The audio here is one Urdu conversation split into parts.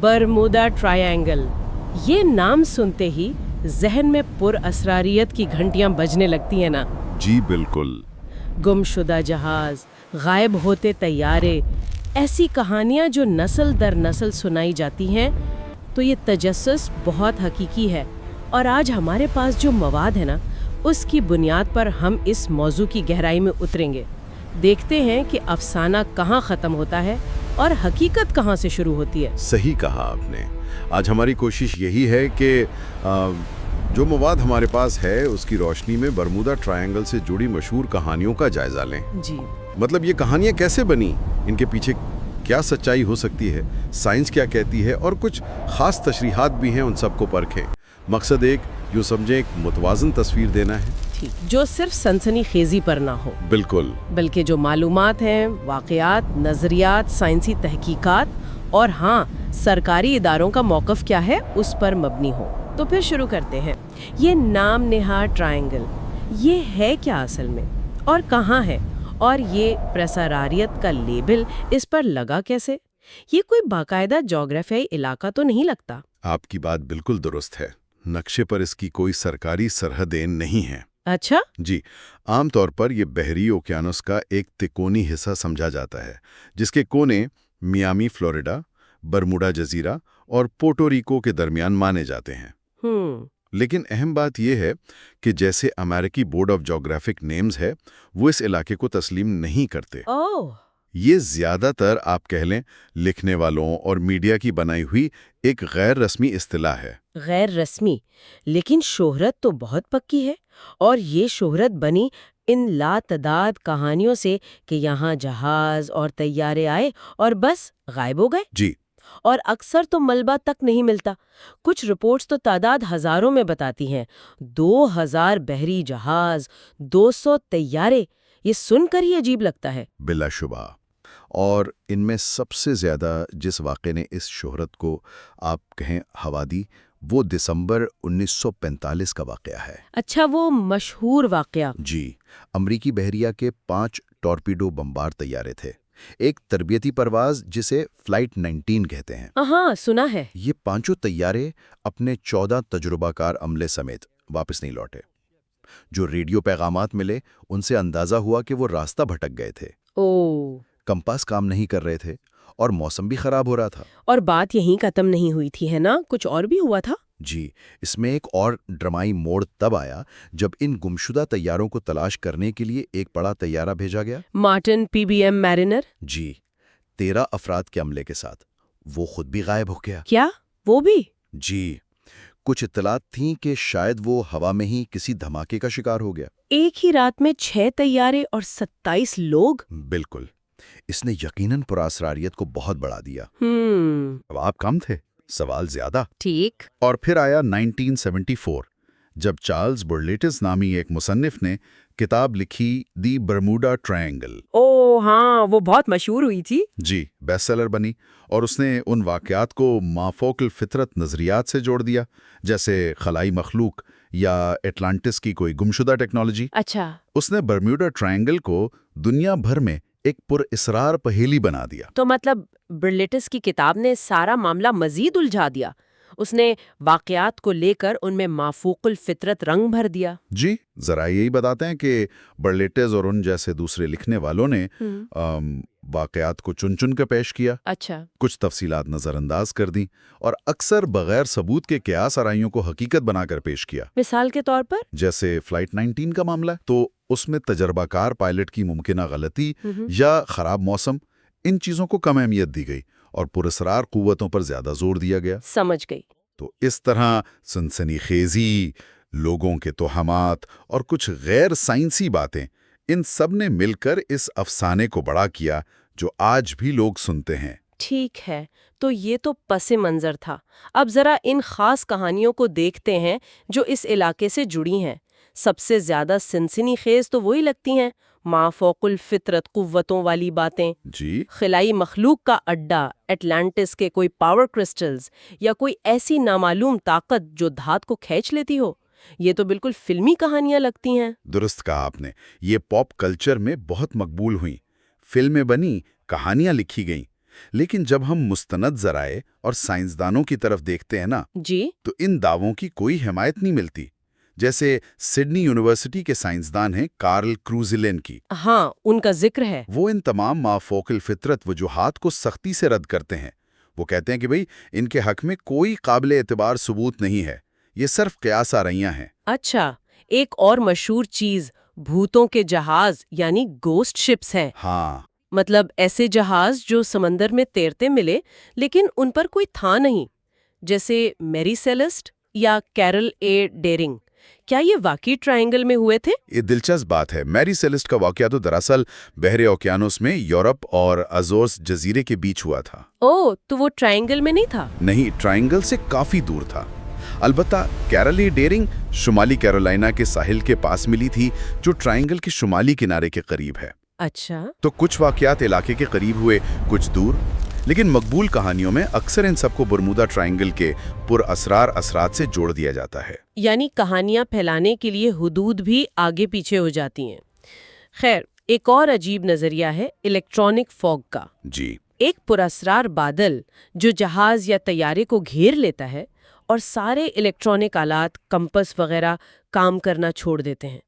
برمودا ٹرائینگل، یہ نام سنتے ہی ذہن میں پر اسراریت کی گھنٹیاں بجنے لگتی ہیں نا؟ جی بالکل۔ گم شدہ جہاز، غائب ہوتے طیارے، ایسی کہانیاں جو نسل در نسل سنائی جاتی ہیں، تو یہ تجسس بہت حقیقی ہے۔ اور آج ہمارے پاس جو مواد ہے نا، اس کی بنیاد پر ہم اس موضوع کی گہرائی میں اتریں گے، دیکھتے ہیں کہ افسانہ کہاں ختم ہوتا ہے اور حقیقت کہاں سے شروع ہوتی ہے۔ صحیح کہا آپ نے۔ آج ہماری کوشش یہی ہے کہ جو مواد ہمارے پاس ہے اس کی روشنی میں برمودا ٹرائینگل سے جڑی مشہور کہانیوں کا جائزہ لیں۔ جی، مطلب یہ کہانیاں کیسے بنی، ان کے پیچھے کیا سچائی ہو سکتی ہے، سائنس کیا کہتی ہے، اور کچھ خاص تشریحات بھی ہیں، ان سب کو پرکھیں۔ مقصد ایک یوں سمجھیں ایک متوازن تصویر دینا ہے، ٹھیک، جو صرف سنسنی خیزی پر نہ ہو، بالکل، بلکہ جو معلومات ہیں، واقعات، نظریات، سائنسی تحقیقات اور ہاں سرکاری اداروں کا موقف کیا ہے اس پر مبنی ہو۔ تو پھر شروع کرتے ہیں۔ یہ نام نہاد ٹرائینگل، یہ ہے کیا اصل میں اور کہاں ہے؟ اور یہ پرسراریت کا لیبل اس پر لگا کیسے؟ یہ کوئی باقاعدہ جغرافیائی علاقہ تو نہیں لگتا؟ آپ کی بات بالکل درست ہے۔ نقشے پر اس کی کوئی سرکاری سرحدیں نہیں ہیں۔ اچھا، جی، عام طور پر یہ بحری اوقیانوس کا ایک تکونی حصہ سمجھا جاتا ہے، جس کے کونے میامی فلوریڈا، برموڈا جزیرہ اور پورٹو ریکو کے درمیان مانے جاتے ہیں۔ لیکن اہم بات یہ ہے کہ جیسے امریکی بورڈ آف جیوگرافک نیمز ہے، وہ اس علاقے کو تسلیم نہیں کرتے۔ یہ زیادہ تر آپ کہہ لیں لکھنے والوں اور میڈیا کی بنائی ہوئی ایک غیر رسمی اصطلاح ہے۔ غیر رسمی، لیکن شہرت تو بہت پکی ہے، اور یہ شہرت بنی ان لاتعداد کہانیوں سے کہ یہاں جہاز اور طیارے آئے اور بس غائب ہو گئے۔ جی، اور اکثر تو ملبہ تک نہیں ملتا۔ کچھ رپورٹس تو تعداد ہزاروں میں بتاتی ہیں، 2000 بحری جہاز، 200 طیارے۔ یہ سن کر ہی عجیب لگتا ہے۔ بلا شبہ۔ اور ان میں سب سے زیادہ جس واقعے نے اس شہرت کو آپ کہیں ہوا دی، وہ دسمبر 1945 کا واقعہ ہے۔ اچھا، وہ مشہور واقعہ۔ جی، امریکی بحریہ کے 5 ٹورپیڈو بمبار طیارے تھے، ایک تربیتی پرواز جسے فلائٹ 19 کہتے ہیں۔ ہاں، سنا ہے۔ یہ 5 طیارے اپنے 14 تجربہ کار عملے سمیت واپس نہیں لوٹے۔ جو ریڈیو پیغامات ملے ان سے اندازہ ہوا کہ وہ راستہ بھٹک گئے تھے۔ کمپاس کام نہیں کر رہے تھے اور موسم بھی خراب ہو رہا تھا۔ اور بات یہیں ختم نہیں ہوئی تھی، ہے نا؟ کچھ اور بھی ہوا تھا؟ جی، اس میں ایک اور ڈرامائی موڑ تب آیا جب ان گمشدہ طیاروں کو تلاش کرنے کے لیے ایک بڑا طیارہ بھیجا گیا، مارٹن PBM میرینر۔ جی، 13 افراد کے عملے کے ساتھ۔ وہ خود بھی غائب ہو گیا۔ کیا وہ بھی؟ جی، کچھ اطلاعات تھیں کہ شاید وہ ہوا میں ہی کسی دھماکے کا شکار ہو گیا۔ ایک ہی رات میں 6 طیارے اور 27 لوگ؟ بالکل، اس نے یقیناً پراسراریت کو بہت بڑھا دیا۔ جواب کم تھے، سوال زیادہ۔ ٹھیک۔ اور پھر آیا 1974، جب چارلز برلیٹز نامی ایک مصنف نے کتاب لکھی دی برموڈا ٹرائینگل۔ ہاں، وہ بہت مشہور ہوئی تھی۔ جی، بیسٹ سیلر بنی، اور اس نے ان واقعات کو مافوق الفطرت نظریات سے جوڑ دیا، جیسے خلائی مخلوق یا اٹلانٹس کی کوئی گمشدہ ٹیکنالوجی۔ اچھا، اس نے برموڈا ٹرائینگل کو دنیا بھر میں ایک پر اسرار پہیلی بنا دیا۔ تو مطلب برلیٹس کی کتاب نے سارا معاملہ مزید الجھا دیا۔ اس نے واقعات کو لے کر ان میں مافوق الفطرت رنگ بھر دیا۔ جی، ذرا یہی بتاتے ہیں کہ برلیٹز اور ان جیسے دوسرے لکھنے والوں نے واقعات کو چن چن کے پیش کیا۔ اچھا، کچھ تفصیلات نظر انداز کر دیں اور اکثر بغیر ثبوت کے قیاس آرائیوں کو حقیقت بنا کر پیش کیا۔ مثال کے طور پر؟ جیسے فلائٹ 19 کا معاملہ، تو اس میں تجربہ کار پائلٹ کی ممکنہ غلطی یا خراب موسم، ان چیزوں کو کم اہمیت دی گئی اور پراسرار قوتوں پر زیادہ زور دیا گیا۔ سمجھ گئی۔ تو اس طرح سنسنی خیزی، لوگوں کے توہمات اور کچھ غیر سائنسی باتیں، ان سب نے مل کر اس افسانے کو بڑا کیا جو آج بھی لوگ سنتے ہیں۔ ٹھیک ہے، تو یہ تو پس منظر تھا۔ اب ذرا ان خاص کہانیوں کو دیکھتے ہیں جو اس علاقے سے جڑی ہیں۔ سب سے زیادہ سنسنی خیز تو وہی لگتی ہیں، مافوق الفطرت قوتوں والی باتیں، جی، خلائی مخلوق کا اڈا، اٹلانٹس کے کوئی پاور کرسٹلز، یا کوئی ایسی نامعلوم طاقت جو دھات کو کھینچ لیتی ہو۔ یہ تو بالکل فلمی کہانیاں لگتی ہیں۔ درست کہا آپ نے، یہ پاپ کلچر میں بہت مقبول ہوئیں، فلمیں بنی، کہانیاں لکھی گئیں، لیکن جب ہم مستند ذرائع اور سائنسدانوں کی طرف دیکھتے ہیں نا، جی تو ان دعووں کی کوئی حمایت نہیں ملتی. جیسے سڈنی یونیورسٹی کے سائنسدان ہیں کارل کروزلین کی. ہاں، ان کا ذکر ہے. وہ ان تمام مافوق الفطرت وجوہات کو سختی سے رد کرتے ہیں. وہ کہتے ہیں کہ بھئی ان کے حق میں کوئی قابل اعتبار ثبوت نہیں ہے، یہ صرف قیاس آرائیاں ہیں. اچھا، ایک اور مشہور چیز بھوتوں کے جہاز یعنی گوسٹ شپس ہیں. ہاں، مطلب ایسے جہاز جو سمندر میں تیرتے ملے لیکن ان پر کوئی تھا نہیں، جیسے میری سیلسٹ یا کیرل اے ڈیرنگ. کیا یہ واقعی ٹرائنگل میں ہوئے تھے؟ یہ دلچسپ بات ہے. میری سیلسٹ کا واقعہ تو دراصل بحر اوقیانوس میں یورپ اور ازورس جزیرے کے بیچ ہوا تھا. تو وہ ٹرائنگل میں نہیں تھا؟ نہیں، ٹرائنگل سے کافی دور تھا. البتہ کیرل ڈیرنگ شمالی کیرولائنا کے ساحل کے پاس ملی تھی، جو ٹرائنگل کے شمالی کنارے کے قریب ہے. اچھا، تو کچھ واقعات علاقے کے قریب ہوئے، کچھ دور. لیکن مقبول کہانیوں میں اکثر ان سب کو برمودا ٹرائنگل کے پر اسرار اثرات سے جوڑ دیا جاتا ہے. یعنی کہانیاں پھیلانے کے لیے حدود بھی آگے پیچھے ہو جاتی ہیں. خیر، ایک اور عجیب نظریہ ہے الیکٹرونک فوگ کا. جی، ایک پراسرار بادل جو جہاز یا طیارے کو گھیر لیتا ہے اور سارے الیکٹرونک آلات، کمپس وغیرہ کام کرنا چھوڑ دیتے ہیں.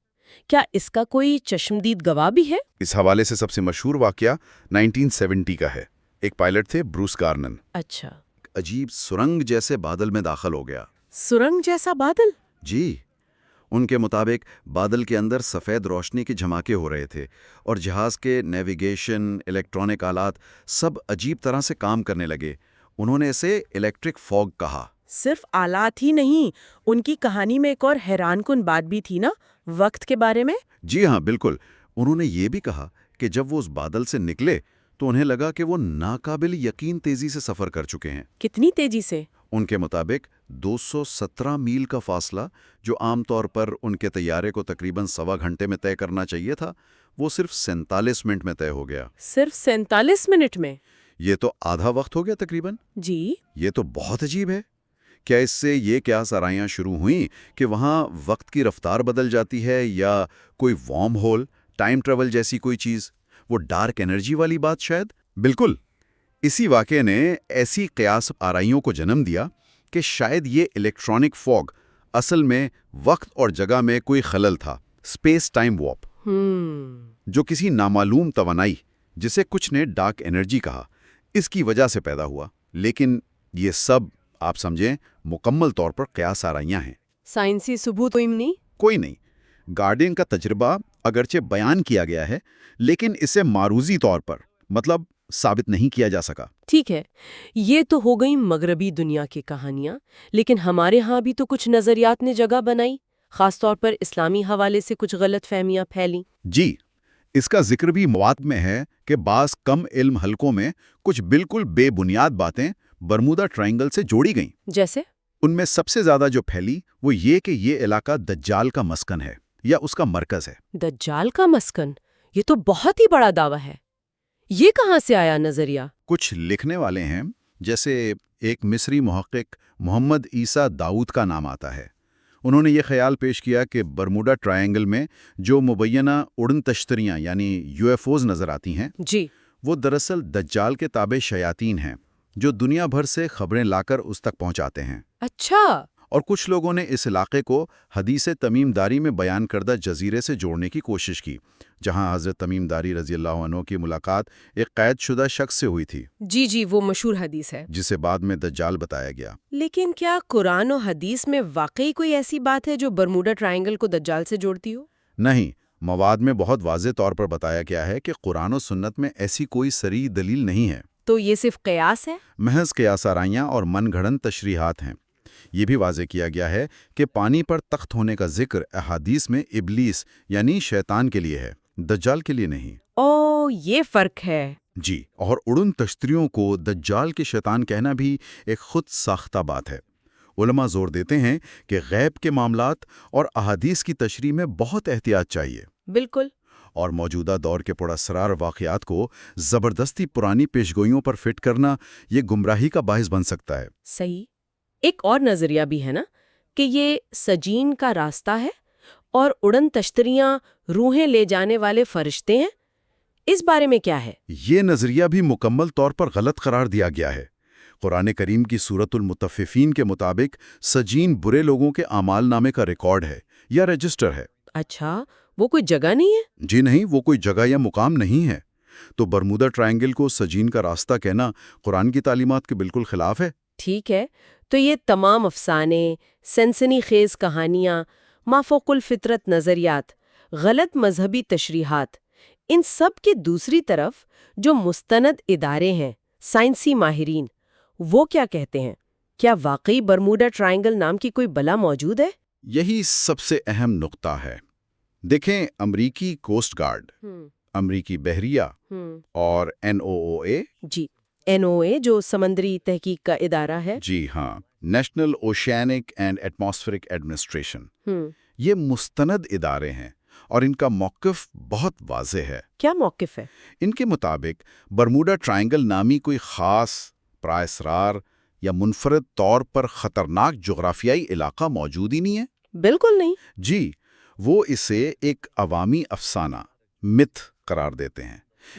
کیا اس کا کوئی چشمدید گواہ بھی ہے؟ اس حوالے سے سب سے مشہور واقعہ 1970 کا ہے. ایک پائلٹ تھے بروس گارنن. اچھا، عجیب سرنگ جیسے بادل میں داخل ہو گیا. سرنگ جیسا بادل؟ جی، ان کے مطابق بادل کے اندر سفید روشنی کے جھماکے ہو رہے تھے اور جہاز کے نیویگیشن، الیکٹرونک آلات سب عجیب طرح سے کام کرنے لگے. انہوں نے اسے الیکٹرک فوگ کہا. صرف آلات ہی نہیں، ان کی کہانی میں ایک اور حیران کن بات بھی تھی نا، وقت کے بارے میں. جی ہاں، بالکل. انہوں نے یہ بھی کہا کہ جب وہ اس بادل سے نکلے تو انہیں لگا کہ وہ ناقابل یقین تیزی سے سفر کر چکے ہیں. کتنی تیزی سے؟ ان کے مطابق 217 میل کا فاصلہ، جو عام طور پر ان کے طیارے کو تقریباً 1.25 گھنٹے میں طے کرنا چاہیے تھا، وہ صرف 47 منٹ میں طے ہو گیا. صرف 47 منٹ میں؟ یہ تو آدھا وقت ہو گیا تقریباً. جی، یہ تو بہت عجیب ہے. کیا اس سے یہ قیاس آرائیاں شروع ہوئیں کہ وہاں وقت کی رفتار بدل جاتی ہے، یا کوئی وارم ہول، ٹائم ٹریول جیسی کوئی چیز، وہ ڈارک انرجی والی بات شاید؟ بالکل. اسی واقعے نے ایسی قیاس آرائیوں کو جنم دیا کہ شاید یہ الیکٹرونک فوگ اصل میں وقت اور جگہ میں کوئی خلل تھا، اسپیس ٹائم وارپ، جو کسی نامعلوم توانائی، جسے کچھ نے ڈارک انرجی کہا، اس کی وجہ سے پیدا ہوا. لیکن یہ سب آپ سمجھیں مکمل طور پر قیاس آرائیاں ہیں. سائنسی ثبوت کوئی نہیں. گارڈین کا تجربہ اگرچہ بیان کیا گیا ہے، لیکن اسے معروضی طور پر مطلب ثابت نہیں کیا جا سکا. ٹھیک ہے، یہ تو ہو گئی مغربی دنیا کی کہانیاں، لیکن ہمارے ہاں بھی تو کچھ نظریات نے جگہ بنائی، خاص طور پر اسلامی حوالے سے کچھ غلط فہمیاں پھیلیں. جی، اس کا ذکر بھی مواد میں ہے کہ بعض کم علم حلقوں میں کچھ بالکل بے بنیاد باتیں برمودا ٹرائنگل سے جوڑی گئیں. جیسے؟ ان میں سب سے زیادہ جو پھیلی وہ یہ کہ یہ علاقہ دجال کا مسکن ہے یا اس کا مرکز ہے. دجال کا مسکن؟ یہ تو بہت ہی بڑا دعویٰ ہے. یہ کہاں سے آیا نظریہ؟ کچھ لکھنے والے ہیں، جیسے ایک مصری محقق محمد عیسیٰ داؤد کا نام آتا ہے. انہوں نے یہ خیال پیش کیا کہ برمودا ٹرائنگل میں جو مبینہ اڑن تشتریاں یعنی UFOs نظر آتی ہیں، جی، وہ دراصل دجال کے تابع شیاطین ہیں جو دنیا بھر سے خبریں لا کر اس تک پہنچاتے ہیں. اچھا. اور کچھ لوگوں نے اس علاقے کو حدیث تمیم داری میں بیان کردہ جزیرے سے جوڑنے کی کوشش کی، جہاں حضرت تمیم داری رضی اللہ عنہ کی ملاقات ایک قید شدہ شخص سے ہوئی تھی. جی، وہ مشہور حدیث ہے جسے بعد میں دجال بتایا گیا. لیکن کیا قرآن و حدیث میں واقعی کوئی ایسی بات ہے جو برمودا ٹرائنگل کو دجال سے جوڑتی ہو؟ نہیں، مواد میں بہت واضح طور پر بتایا گیا ہے کہ قرآن و سنت میں ایسی کوئی صریح دلیل نہیں ہے. تو یہ صرف قیاس ہے؟ محض قیاس آرائیاں اور من گھڑن تشریحات ہیں. یہ بھی واضح کیا گیا ہے کہ پانی پر تخت ہونے کا ذکر احادیث میں ابلیس یعنی شیطان کے لیے ہے، دجال کے لیے نہیں. یہ فرق ہے. جی، اور اڑن تشتریوں کو دجال کے شیطان کہنا بھی ایک خود ساختہ بات ہے. علماء زور دیتے ہیں کہ غیب کے معاملات اور احادیث کی تشریح میں بہت احتیاط چاہیے. بالکل. اور موجودہ دور کے پراسرار واقعات کو زبردستی پرانی پیشگوئیوں پر فٹ کرنا یہ گمراہی کا باعث بن سکتا ہے. صحیح. ایک اور نظریہ بھی ہے نا کہ یہ سجین کا راستہ ہے اور اڑن تشتریاں روحیں لے جانے والے فرشتے ہیں. اس بارے میں کیا ہے؟ یہ نظریہ بھی مکمل طور پر غلط قرار دیا گیا ہے۔ قرآن کریم کی سورۃ المطففین کے مطابق سجین برے لوگوں کے اعمال نامے کا ریکارڈ ہے یا رجسٹر ہے۔ اچھا، وہ کوئی جگہ نہیں ہے؟ جی نہیں، وہ کوئی جگہ یا مقام نہیں ہے۔ تو برمودا ٹرائنگل کو سجین کا راستہ کہنا قرآن کی تعلیمات کے بالکل خلاف ہے۔ ٹھیک ہے، تو یہ تمام افسانے، سنسنی خیز کہانیاں، مافوق الفطرت نظریات، غلط مذہبی تشریحات، ان سب کے دوسری طرف جو مستند ادارے ہیں، سائنسی ماہرین، وہ کیا کہتے ہیں؟ کیا واقعی برموڈا ٹرائنگل نام کی کوئی بلا موجود ہے؟ یہی سب سے اہم نقطہ ہے۔ دیکھیں، امریکی کوسٹ گارڈ، امریکی بحریہ اور NOAA، جی، NOAA جو سمندری تحقیق کا ادارہ ہے، جی ہاں، national oceanic and atmospheric administration, یہ مستند ادارے ہیں اور ان کا موقف بہت واضح ہے۔ کیا موقف ہے؟ ان کے مطابق برموڈا ٹرائنگل نامی کوئی خاص پراسرار یا منفرد طور پر خطرناک جغرافیائی علاقہ موجود ہی نہیں ہے۔ بالکل نہیں۔ جی، وہ اسے ایک عوامی افسانہ، متھ قرار دیتے ہیں۔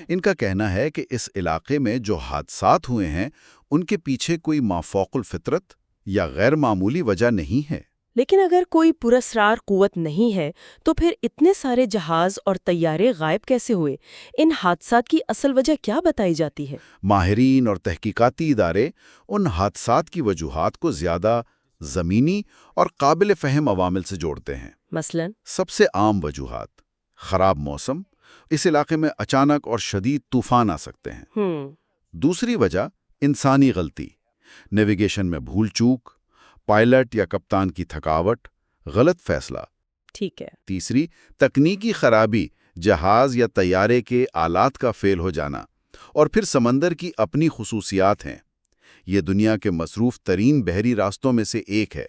ان کا کہنا ہے کہ اس علاقے میں جو حادثات ہوئے ہیں ان کے پیچھے کوئی مافوق الفطرت یا غیر معمولی وجہ نہیں ہے۔ لیکن اگر کوئی پراسرار قوت نہیں ہے تو پھر اتنے سارے جہاز اور طیارے غائب کیسے ہوئے؟ ان حادثات کی اصل وجہ کیا بتائی جاتی ہے؟ ماہرین اور تحقیقاتی ادارے ان حادثات کی وجوہات کو زیادہ زمینی اور قابل فہم عوامل سے جوڑتے ہیں۔ مثلاً سب سے عام وجوہات: خراب موسم، اس علاقے میں اچانک اور شدید طوفان آ سکتے ہیں۔ دوسری وجہ انسانی غلطی، نیویگیشن میں بھول چوک، پائلٹ یا کپتان کی تھکاوٹ، غلط فیصلہ۔ ٹھیک ہے۔ تیسری، تکنیکی خرابی، جہاز یا طیارے کے آلات کا فیل ہو جانا۔ اور پھر سمندر کی اپنی خصوصیات ہیں۔ یہ دنیا کے مصروف ترین بحری راستوں میں سے ایک ہے۔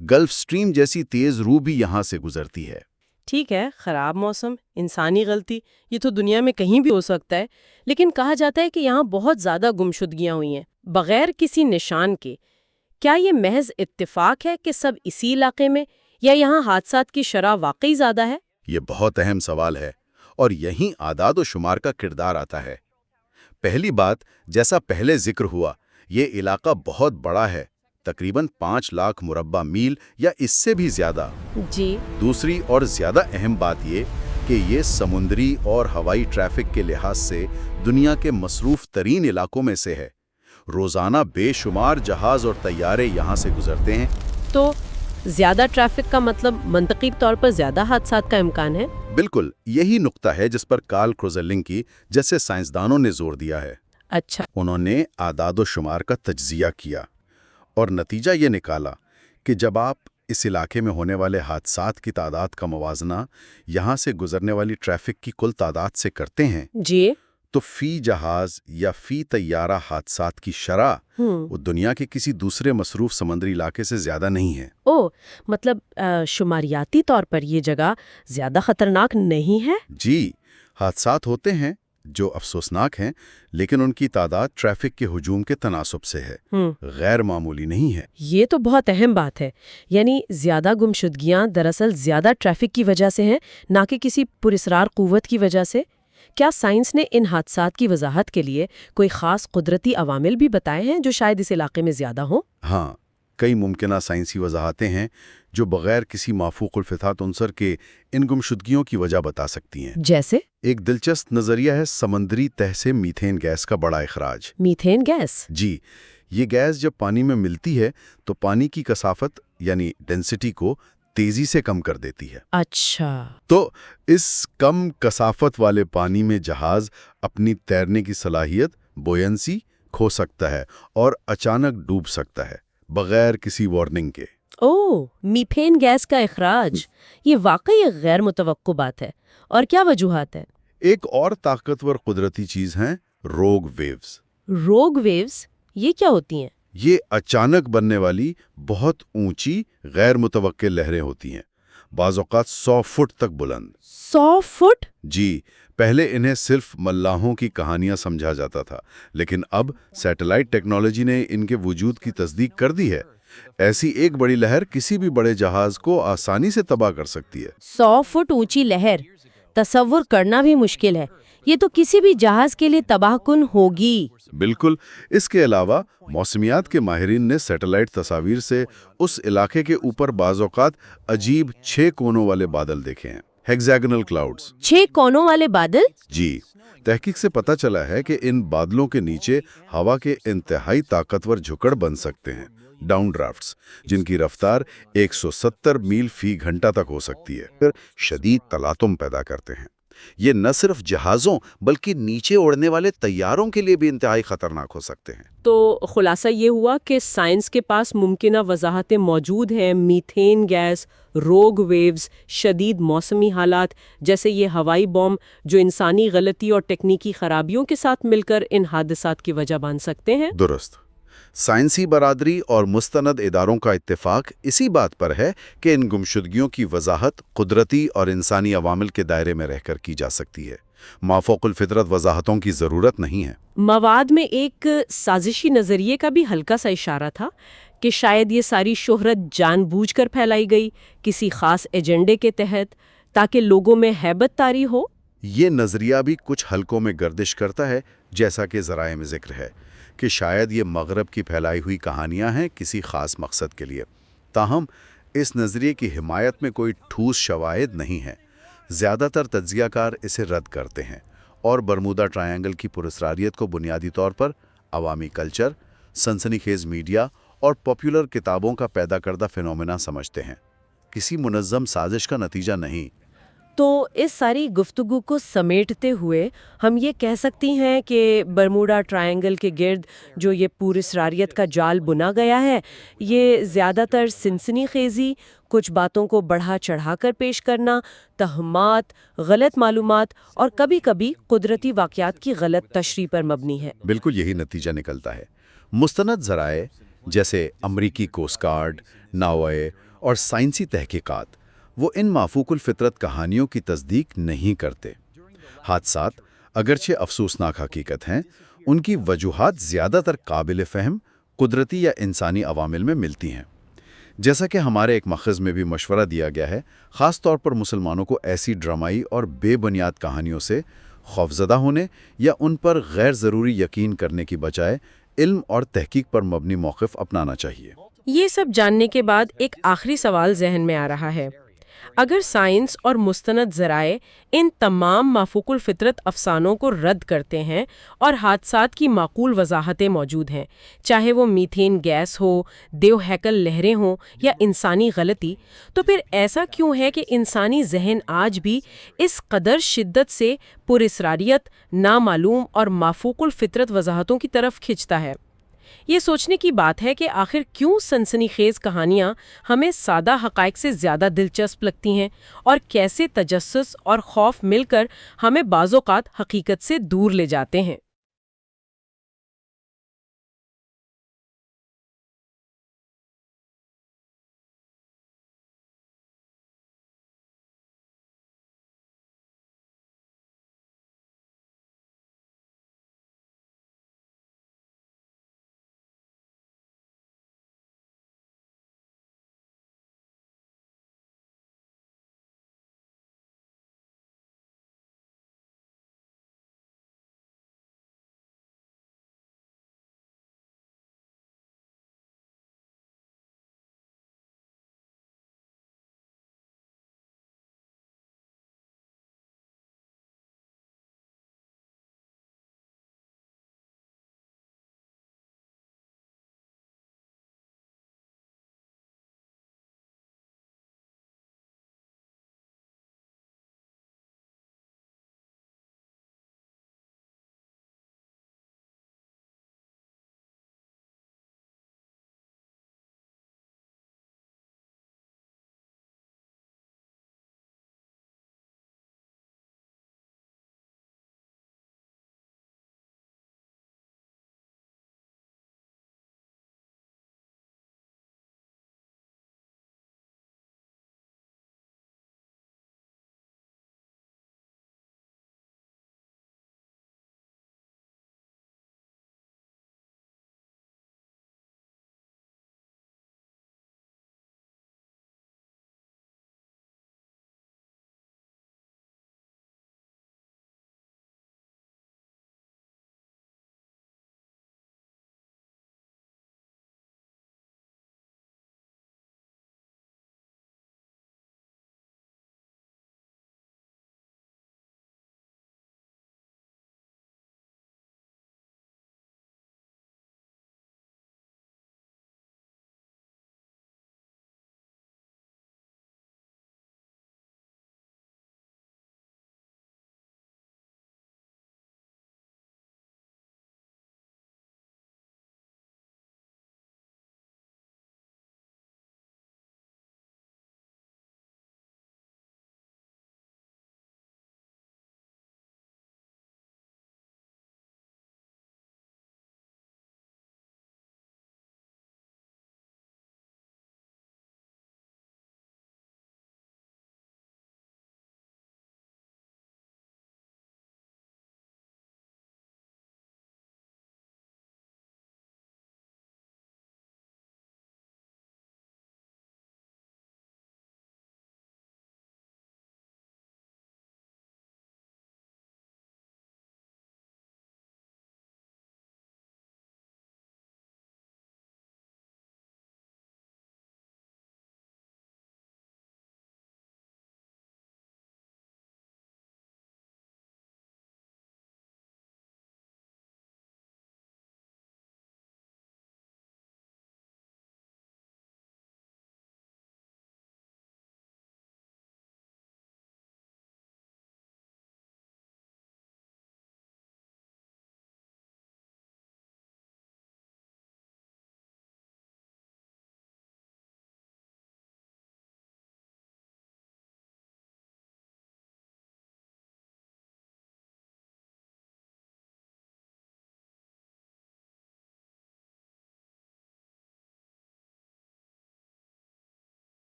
گلف سٹریم جیسی تیز رو بھی یہاں سے گزرتی ہے۔ ٹھیک ہے، خراب موسم، انسانی غلطی، یہ تو دنیا میں کہیں بھی ہو سکتا ہے، لیکن کہا جاتا ہے کہ یہاں بہت زیادہ گمشدگیاں ہوئی ہیں بغیر کسی نشان کے۔ کیا یہ محض اتفاق ہے کہ سب اسی علاقے میں، یا یہاں حادثات کی شرح واقعی زیادہ ہے؟ یہ بہت اہم سوال ہے، اور یہیں اعداد و شمار کا کردار آتا ہے۔ پہلی بات، جیسا پہلے ذکر ہوا، یہ علاقہ بہت بڑا ہے، تقریباً 5 لاکھ مربع میل یا اس سے بھی زیادہ۔ جی۔ دوسری اور زیادہ اہم بات یہ کہ یہ سمندری اور ہوائی ٹریفک کے لحاظ سے دنیا کے مصروف ترین علاقوں میں سے ہے۔ روزانہ بے شمار جہاز اور طیارے یہاں سے گزرتے ہیں۔ تو زیادہ ٹریفک کا مطلب منطقی طور پر زیادہ حادثات کا امکان ہے؟ بالکل، یہی نقطہ ہے جس پر کارل کروزرلنکی جیسے سائنسدانوں نے زور دیا ہے۔ اچھا۔ انہوں نے اعداد و شمار کا تجزیہ کیا اور نتیجہ یہ نکالا کہ جب آپ اس علاقے میں ہونے والے حادثات کی تعداد کا موازنہ یہاں سے گزرنے والی ٹریفک کی کل تعداد سے کرتے ہیں، جی، تو فی جہاز یا فی طیارہ حادثات کی شرح وہ دنیا کے کسی دوسرے مصروف سمندری علاقے سے زیادہ نہیں ہے۔ او، مطلب شماریاتی طور پر یہ جگہ زیادہ خطرناک نہیں ہے؟ جی، حادثات ہوتے ہیں جو افسوسناک ہیں، لیکن ان کی تعداد ٹریفک کے ہجوم کے تناسب سے ہے، غیر معمولی نہیں ہے۔ یہ تو بہت اہم بات ہے، یعنی زیادہ گمشدگیاں دراصل زیادہ ٹریفک کی وجہ سے ہیں، نہ کہ کسی پراسرار قوت کی وجہ سے۔ کیا سائنس نے ان حادثات کی وضاحت کے لیے کوئی خاص قدرتی عوامل بھی بتائے ہیں جو شاید اس علاقے میں زیادہ ہوں؟ ہاں، کئی ممکنہ سائنسی وضاحتیں ہیں جو بغیر کسی مافوق الفطرت عنصر کے ان گمشدگیوں کی وجہ بتا سکتی ہیں۔ جیسے؟ ایک دلچسپ نظریہ ہے سمندری تہہ سے میتھین گیس کا بڑا اخراج۔ Methane gas? جی، یہ گیس جب پانی میں ملتی ہے تو پانی کی کثافت یعنی ڈینسٹی کو تیزی سے کم کر دیتی ہے۔ اچھا۔ تو اس کم کثافت والے پانی میں جہاز اپنی تیرنے کی صلاحیت بوینسی کھو سکتا ہے اور اچانک ڈوب سکتا ہے بغیر کسی وارننگ کے۔ اوہ، میتھین گیس کا اخراج، یہ واقعی ایک غیر متوقع بات ہے۔ اور کیا وجوہات ہیں؟ ایک اور طاقتور قدرتی چیز ہیں روگ ویوز۔ روگ ویوز یہ کیا ہوتی ہیں؟ یہ اچانک بننے والی بہت اونچی غیر متوقع لہریں ہوتی ہیں، بعض اوقات 100 فٹ تک بلند۔ 100 فٹ؟ جی، پہلے انہیں صرف ملاحوں کی کہانیاں سمجھا جاتا تھا، لیکن اب سیٹلائٹ ٹیکنالوجی نے ان کے وجود کی تصدیق کر دی ہے۔ ایسی ایک بڑی لہر کسی بھی بڑے جہاز کو آسانی سے تباہ کر سکتی ہے۔ 100 فٹ اونچی لہر تصور کرنا بھی مشکل ہے۔ یہ تو کسی بھی جہاز کے لیے تباہ کن ہوگی۔ بالکل۔ اس کے علاوہ موسمیات کے ماہرین نے سیٹلائٹ تصاویر سے اس علاقے کے اوپر بعض اوقات عجیب 6 کونوں والے بادل دیکھے ہیں، ہیگزاگنل کلاؤڈز۔ 6 کونوں والے بادل؟ جی، تحقیق سے پتہ چلا ہے کہ ان بادلوں کے نیچے ہوا کے انتہائی طاقتور جھکڑ بن سکتے ہیں، ڈاؤن ڈرافٹس، جن کی رفتار 170 میل فی گھنٹہ تک ہو سکتی ہے، پھر شدید تلاطم پیدا کرتے ہیں۔ یہ نہ صرف جہازوں بلکہ نیچے اڑنے والے طیاروں کے لیے بھی انتہائی خطرناک ہو سکتے ہیں۔ تو خلاصہ یہ ہوا کہ سائنس کے پاس ممکنہ وضاحتیں موجود ہیں، میتھین گیس، روگ ویوز، شدید موسمی حالات جیسے یہ ہوائی بم جو انسانی غلطی اور ٹیکنیکی خرابیوں کے ساتھ مل کر ان حادثات کی وجہ بن سکتے ہیں۔ درست۔ سائنسی برادری اور مستند اداروں کا اتفاق اسی بات پر ہے کہ ان گمشدگیوں کی وضاحت قدرتی اور انسانی عوامل کے دائرے میں رہ کر کی جا سکتی ہے۔ مافوق الفطرت وضاحتوں کی ضرورت نہیں ہے۔ مواد میں ایک سازشی نظریے کا بھی ہلکا سا اشارہ تھا کہ شاید یہ ساری شہرت جان بوجھ کر پھیلائی گئی کسی خاص ایجنڈے کے تحت تاکہ لوگوں میں ہیبت طاری ہو۔ یہ نظریہ بھی کچھ حلقوں میں گردش کرتا ہے، جیسا کہ ذرائع میں ذکر ہے کہ شاید یہ مغرب کی پھیلائی ہوئی کہانیاں ہیں کسی خاص مقصد کے لیے۔ تاہم اس نظریے کی حمایت میں کوئی ٹھوس شواہد نہیں ہے۔ زیادہ تر تجزیہ کار اسے رد کرتے ہیں اور برمودا ٹرائنگل کی پراسراریت کو بنیادی طور پر عوامی کلچر، سنسنی خیز میڈیا اور پاپولر کتابوں کا پیدا کردہ فینومینا سمجھتے ہیں، کسی منظم سازش کا نتیجہ نہیں۔ تو اس ساری گفتگو کو سمیٹتے ہوئے ہم یہ کہہ سکتی ہیں کہ برموڈا ٹرائنگل کے گرد جو یہ پراسراریت کا جال بنا گیا ہے، یہ زیادہ تر سنسنی خیزی، کچھ باتوں کو بڑھا چڑھا کر پیش کرنا، تہمات، غلط معلومات اور کبھی کبھی قدرتی واقعات کی غلط تشریح پر مبنی ہے۔ بالکل یہی نتیجہ نکلتا ہے۔ مستند ذرائع جیسے امریکی کوسٹ گارڈ، ناوے اور سائنسی تحقیقات وہ ان مافوق الفطرت کہانیوں کی تصدیق نہیں کرتے۔ حادثات اگرچہ افسوسناک حقیقت ہیں، ان کی وجوہات زیادہ تر قابل فہم قدرتی یا انسانی عوامل میں ملتی ہیں۔ جیسا کہ ہمارے ایک مخز میں بھی مشورہ دیا گیا ہے، خاص طور پر مسلمانوں کو ایسی ڈرامائی اور بے بنیاد کہانیوں سے خوفزدہ ہونے یا ان پر غیر ضروری یقین کرنے کی بجائے علم اور تحقیق پر مبنی موقف اپنانا چاہیے۔ یہ سب جاننے کے بعد ایک آخری سوال ذہن میں آ رہا ہے۔ اگر سائنس اور مستند ذرائع ان تمام مافوق الفطرت افسانوں کو رد کرتے ہیں اور حادثات کی معقول وضاحتیں موجود ہیں، چاہے وہ میتھین گیس ہو، دیو ہیکل لہریں ہوں یا انسانی غلطی، تو پھر ایسا کیوں ہے کہ انسانی ذہن آج بھی اس قدر شدت سے پراسراریت، نامعلوم اور مافوق الفطرت وضاحتوں کی طرف کھنچتا ہے؟ یہ سوچنے کی بات ہے کہ آخر کیوں سنسنی خیز کہانیاں ہمیں سادہ حقائق سے زیادہ دلچسپ لگتی ہیں اور کیسے تجسس اور خوف مل کر ہمیں بعض اوقات حقیقت سے دور لے جاتے ہیں۔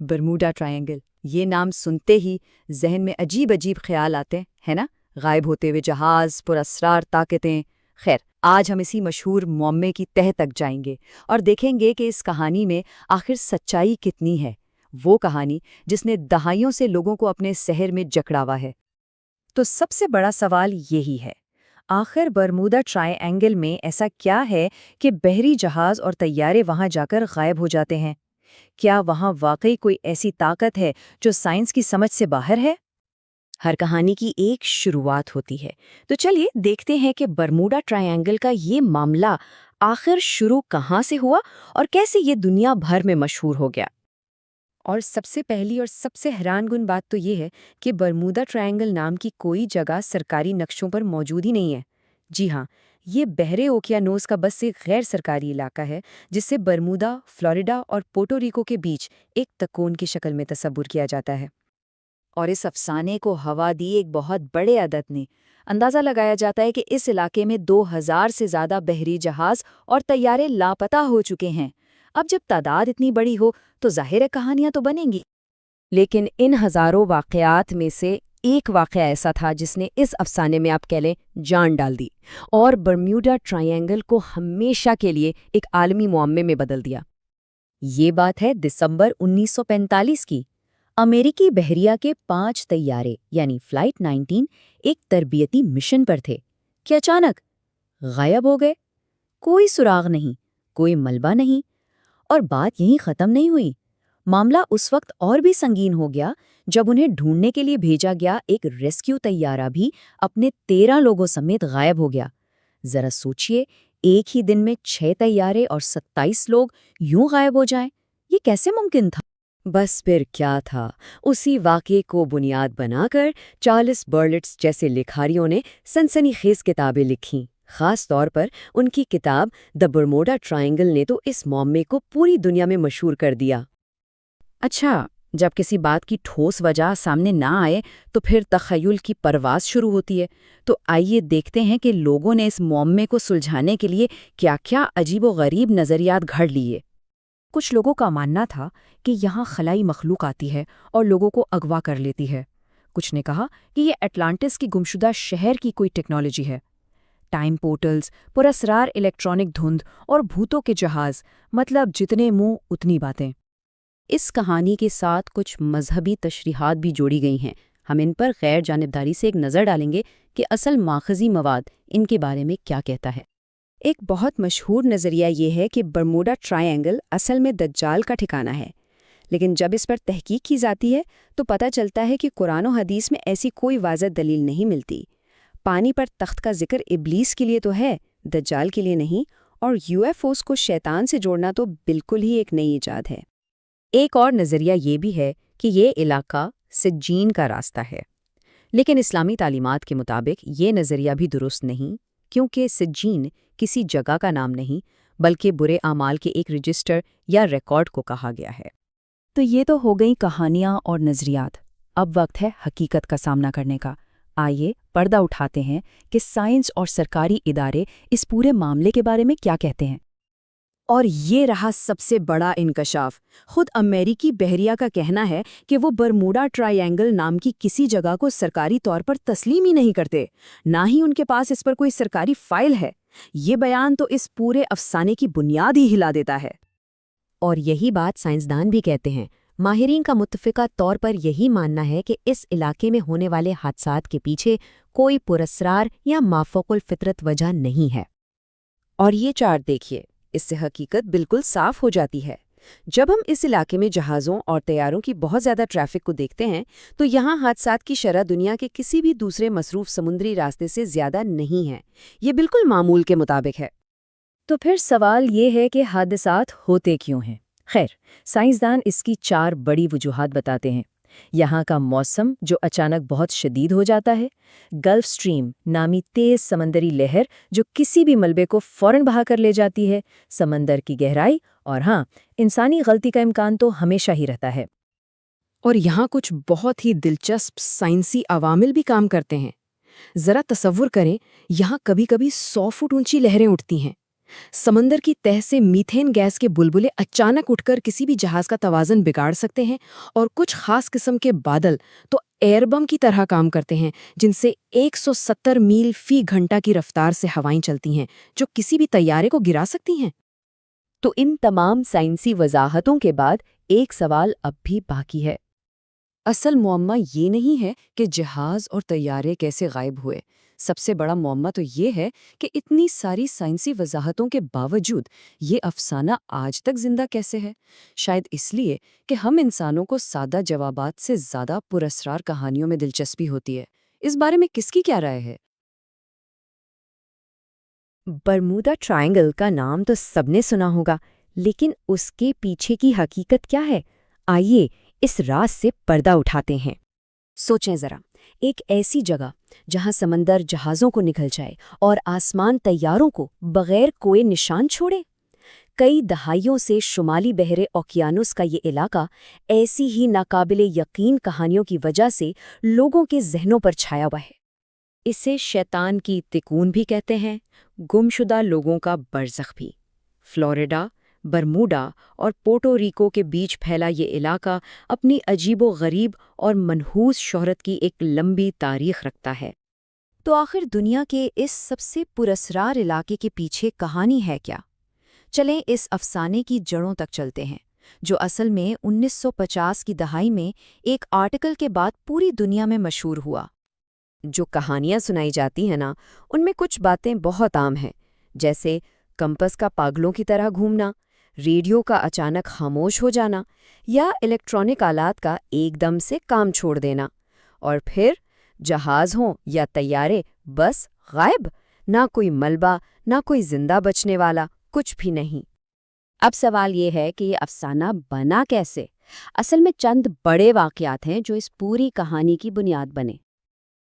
برموڈا ٹرائنگل، یہ نام سنتے ہی ذہن میں عجیب عجیب خیال آتے ہیں، ہے نا؟ غائب ہوتے ہوئے جہاز، پراسرار طاقتیں۔ خیر، آج ہم اسی مشہور معمے کی تہہ تک جائیں گے اور دیکھیں گے کہ اس کہانی میں آخر سچائی کتنی ہے، وہ کہانی جس نے دہائیوں سے لوگوں کو اپنے سحر میں جکڑا ہوا ہے۔ تو سب سے بڑا سوال یہی ہے، آخر برمودا ٹرائی اینگل میں ایسا کیا ہے کہ بحری جہاز اور طیارے وہاں جا کر غائب ہو جاتے ہیں؟ کیا وہاں واقعی کوئی ایسی طاقت ہے جو سائنس کی سمجھ سے باہر ہے؟ ہر کہانی کی ایک شروعات ہوتی ہے، تو چلیے دیکھتے ہیں کہ برموڈا ٹرائی اینگل کا یہ معاملہ آخر شروع کہاں سے ہوا اور کیسے یہ دنیا بھر میں مشہور ہو گیا۔ اور سب سے پہلی اور سب سے حیران کن بات تو یہ ہے کہ برمودا ٹرائنگل نام کی کوئی جگہ سرکاری نقشوں پر موجود ہی نہیں ہے۔ جی ہاں، یہ بحرے اوقیانوس کا بس ایک غیر سرکاری علاقہ ہے جسے برمودا، فلوریڈا اور پورٹو ریکو کے بیچ ایک تکون کی شکل میں تصور کیا جاتا ہے۔ اور اس افسانے کو ہوا دی ایک بہت بڑے عدد نے۔ اندازہ لگایا جاتا ہے کہ اس علاقے میں 2000 سے زیادہ بحری جہاز اور طیارے لاپتہ ہو چکے ہیں۔ اب جب تعداد اتنی بڑی ہو تو ظاہر ہے کہانیاں تو بنیں گی، لیکن ان ہزاروں واقعات میں سے ایک واقعہ ایسا تھا جس نے اس افسانے میں آپ کہہ لیں جان ڈال دی اور برمیوڈا ٹرائنگل کو ہمیشہ کے لیے ایک عالمی معمے میں بدل دیا۔ یہ بات ہے دسمبر 1945 کی۔ امریکی بحریہ کے 5 طیارے یعنی فلائٹ 19 ایک تربیتی مشن پر تھے کہ اچانک غائب ہو گئے۔ کوئی سراغ نہیں، کوئی ملبہ نہیں، اور بات یہیں ختم نہیں ہوئی۔ معاملہ اس وقت اور بھی سنگین ہو گیا جب انہیں ڈھونڈنے کے لیے بھیجا گیا ایک ریسکیو طیارہ بھی اپنے 13 لوگوں سمیت غائب ہو گیا۔ ذرا سوچئے، ایک ہی دن میں 6 طیارے اور 27 لوگ یوں غائب ہو جائیں، یہ کیسے ممکن تھا؟ بس پھر کیا تھا، اسی واقعے کو بنیاد بنا کر چارلس برلٹس جیسے لکھاریوں نے سنسنی خیز کتابیں لکھیں۔ خاص طور پر ان کی کتاب دی برموڈا ٹرائنگل نے تو اس معمے کو پوری دنیا میں مشہور کر دیا۔ اچھا، جب کسی بات کی ٹھوس وجہ سامنے نہ آئے تو پھر تخیل کی پرواز شروع ہوتی ہے۔ تو آئیے دیکھتے ہیں کہ لوگوں نے اس معمے کو سلجھانے کے لیے کیا کیا عجیب و غریب نظریات گھڑ لیے۔ کچھ لوگوں کا ماننا تھا کہ یہاں خلائی مخلوق آتی ہے اور لوگوں کو اغوا کر لیتی ہے۔ کچھ نے کہا کہ یہ اٹلانٹس کی گمشدہ شہر کی کوئی ٹیکنالوجی ہے۔ ٹائم پورٹلز، پراسرار الیکٹرانک دھند اور بھوتوں کے جہاز، مطلب جتنے منہ اتنی باتیں۔ اس کہانی کے ساتھ کچھ مذہبی تشریحات بھی جوڑی گئی ہیں۔ ہم ان پر غیر جانبداری سے ایک نظر ڈالیں گے کہ اصل ماخذی مواد ان کے بارے میں کیا کہتا ہے۔ ایک بہت مشہور نظریہ یہ ہے کہ برموڈا ٹرائی اینگل اصل میں دجال کا ٹھکانہ ہے، لیکن جب اس پر تحقیق کی جاتی ہے تو پتہ چلتا ہے کہ قرآن و حدیث میں ایسی کوئی واضح دلیل نہیں ملتی۔ پانی پر تخت کا ذکر ابلیس کے لیے تو ہے، دجال کے لیے نہیں، اور UFOs کو شیطان سے جوڑنا تو بالکل ہی ایک نئی ایجاد ہے۔ ایک اور نظریہ یہ بھی ہے کہ یہ علاقہ سجین کا راستہ ہے، لیکن اسلامی تعلیمات کے مطابق یہ نظریہ بھی درست نہیں، کیونکہ سجین کسی جگہ کا نام نہیں بلکہ برے اعمال کے ایک رجسٹر یا ریکارڈ کو کہا گیا ہے۔ تو یہ تو ہو گئی کہانیاں اور نظریات۔ اب وقت ہے حقیقت کا سامنا کرنے کا۔ آئیے پردہ اٹھاتے ہیں کہ سائنس اور سرکاری ادارے اس پورے معاملے کے بارے میں کیا کہتے ہیں۔ اور یہ رہا سب سے بڑا انکشاف۔ خود امریکی بحریہ کا کہنا ہے کہ وہ برموڈا ٹرائی اینگل نام کی کسی جگہ کو سرکاری طور پر تسلیم ہی نہیں کرتے، نہ ہی ان کے پاس اس پر کوئی سرکاری فائل ہے۔ یہ بیان تو اس پورے افسانے کی بنیاد ہی ہلا دیتا ہے۔ اور یہی بات سائنسدان بھی کہتے ہیں۔ ماہرین کا متفقہ طور پر یہی ماننا ہے کہ اس علاقے میں ہونے والے حادثات کے پیچھے کوئی پراسرار یا مافوق الفطرت وجہ نہیں ہے۔ اور یہ چارٹ دیکھیے، اس سے حقیقت بالکل صاف ہو جاتی ہے۔ جب ہم اس علاقے میں جہازوں اور طیاروں کی بہت زیادہ ٹریفک کو دیکھتے ہیں تو یہاں حادثات کی شرح دنیا کے کسی بھی دوسرے مصروف سمندری راستے سے زیادہ نہیں ہے۔ یہ بالکل معمول کے مطابق ہے۔ تو پھر سوال یہ ہے کہ حادثات ہوتے کیوں ہیں؟ خیر، سائنسدان اس کی 4 بڑی وجوہات بتاتے ہیں۔ یہاں کا موسم جو اچانک بہت شدید ہو جاتا ہے، گلف سٹریم نامی تیز سمندری لہر جو کسی بھی ملبے کو فوراً بہا کر لے جاتی ہے، سمندر کی گہرائی، اور ہاں، انسانی غلطی کا امکان تو ہمیشہ ہی رہتا ہے۔ اور یہاں کچھ بہت ہی دلچسپ سائنسی عوامل بھی کام کرتے ہیں۔ ذرا تصور کریں، یہاں کبھی کبھی 100 فٹ اونچی لہریں اٹھتی ہیں۔ سمندر کی تہ سے میتھین گیس کے بلبلے اچانک اٹھ کر کسی بھی جہاز کا توازن بگاڑ سکتے ہیں، اور کچھ خاص قسم کے بادل تو ایئر بم کی طرح کام کرتے ہیں، جن سے 170 میل فی گھنٹہ کی رفتار سے ہوائیں چلتی ہیں، جو کسی بھی طیارے کو گرا سکتی ہیں۔ تو ان تمام سائنسی وضاحتوں کے بعد ایک سوال اب بھی باقی ہے۔ اصل معمہ یہ نہیں ہے کہ جہاز اور طیارے کیسے غائب ہوئے، سب سے بڑا معمہ تو یہ ہے کہ اتنی ساری سائنسی وضاحتوں کے باوجود یہ افسانہ آج تک زندہ کیسے ہے؟ شاید اس لیے کہ ہم انسانوں کو سادہ جوابات سے زیادہ پراسرار کہانیوں میں دلچسپی ہوتی ہے۔ اس بارے میں کس کی کیا رائے ہے؟ برمودا ٹرائنگل کا نام تو سب نے سنا ہوگا، لیکن اس کے پیچھے کی حقیقت کیا ہے؟ آئیے اس راز سے پردہ اٹھاتے ہیں۔ سوچیں ذرا، ایک ایسی جگہ جہاں سمندر جہازوں کو نگل جائے اور آسمان طیاروں کو بغیر کوئی نشان چھوڑے۔ کئی دہائیوں سے شمالی بحر اوقیانوس کا یہ علاقہ ایسی ہی ناقابل یقین کہانیوں کی وجہ سے لوگوں کے ذہنوں پر چھایا ہوا ہے۔ اسے شیطان کی تکون بھی کہتے ہیں، گمشدہ لوگوں کا برزخ بھی۔ فلوریڈا، برموڈا اور پورٹو ریکو کے بیچ پھیلا یہ علاقہ اپنی عجیب و غریب اور منحوس شہرت کی ایک لمبی تاریخ رکھتا ہے۔ تو آخر دنیا کے اس سب سے پراسرار علاقے کے پیچھے کہانی ہے کیا؟ چلیں اس افسانے کی جڑوں تک چلتے ہیں، جو اصل میں 1950 کی دہائی میں ایک آرٹیکل کے بعد پوری دنیا میں مشہور ہوا۔ جو کہانیاں سنائی جاتی ہیں نا، ان میں کچھ باتیں بہت عام ہیں، جیسے کمپس کا پاگلوں کی طرح گھومنا، ریڈیو کا اچانک خاموش ہو جانا، یا الیکٹرانک آلات کا ایک دم سے کام چھوڑ دینا، اور پھر جہاز ہوں یا طیارے بس غائب، نہ کوئی ملبہ، نہ کوئی زندہ بچنے والا، کچھ بھی نہیں۔ اب سوال یہ ہے کہ یہ افسانہ بنا کیسے؟ اصل میں چند بڑے واقعات ہیں جو اس پوری کہانی کی بنیاد بنے۔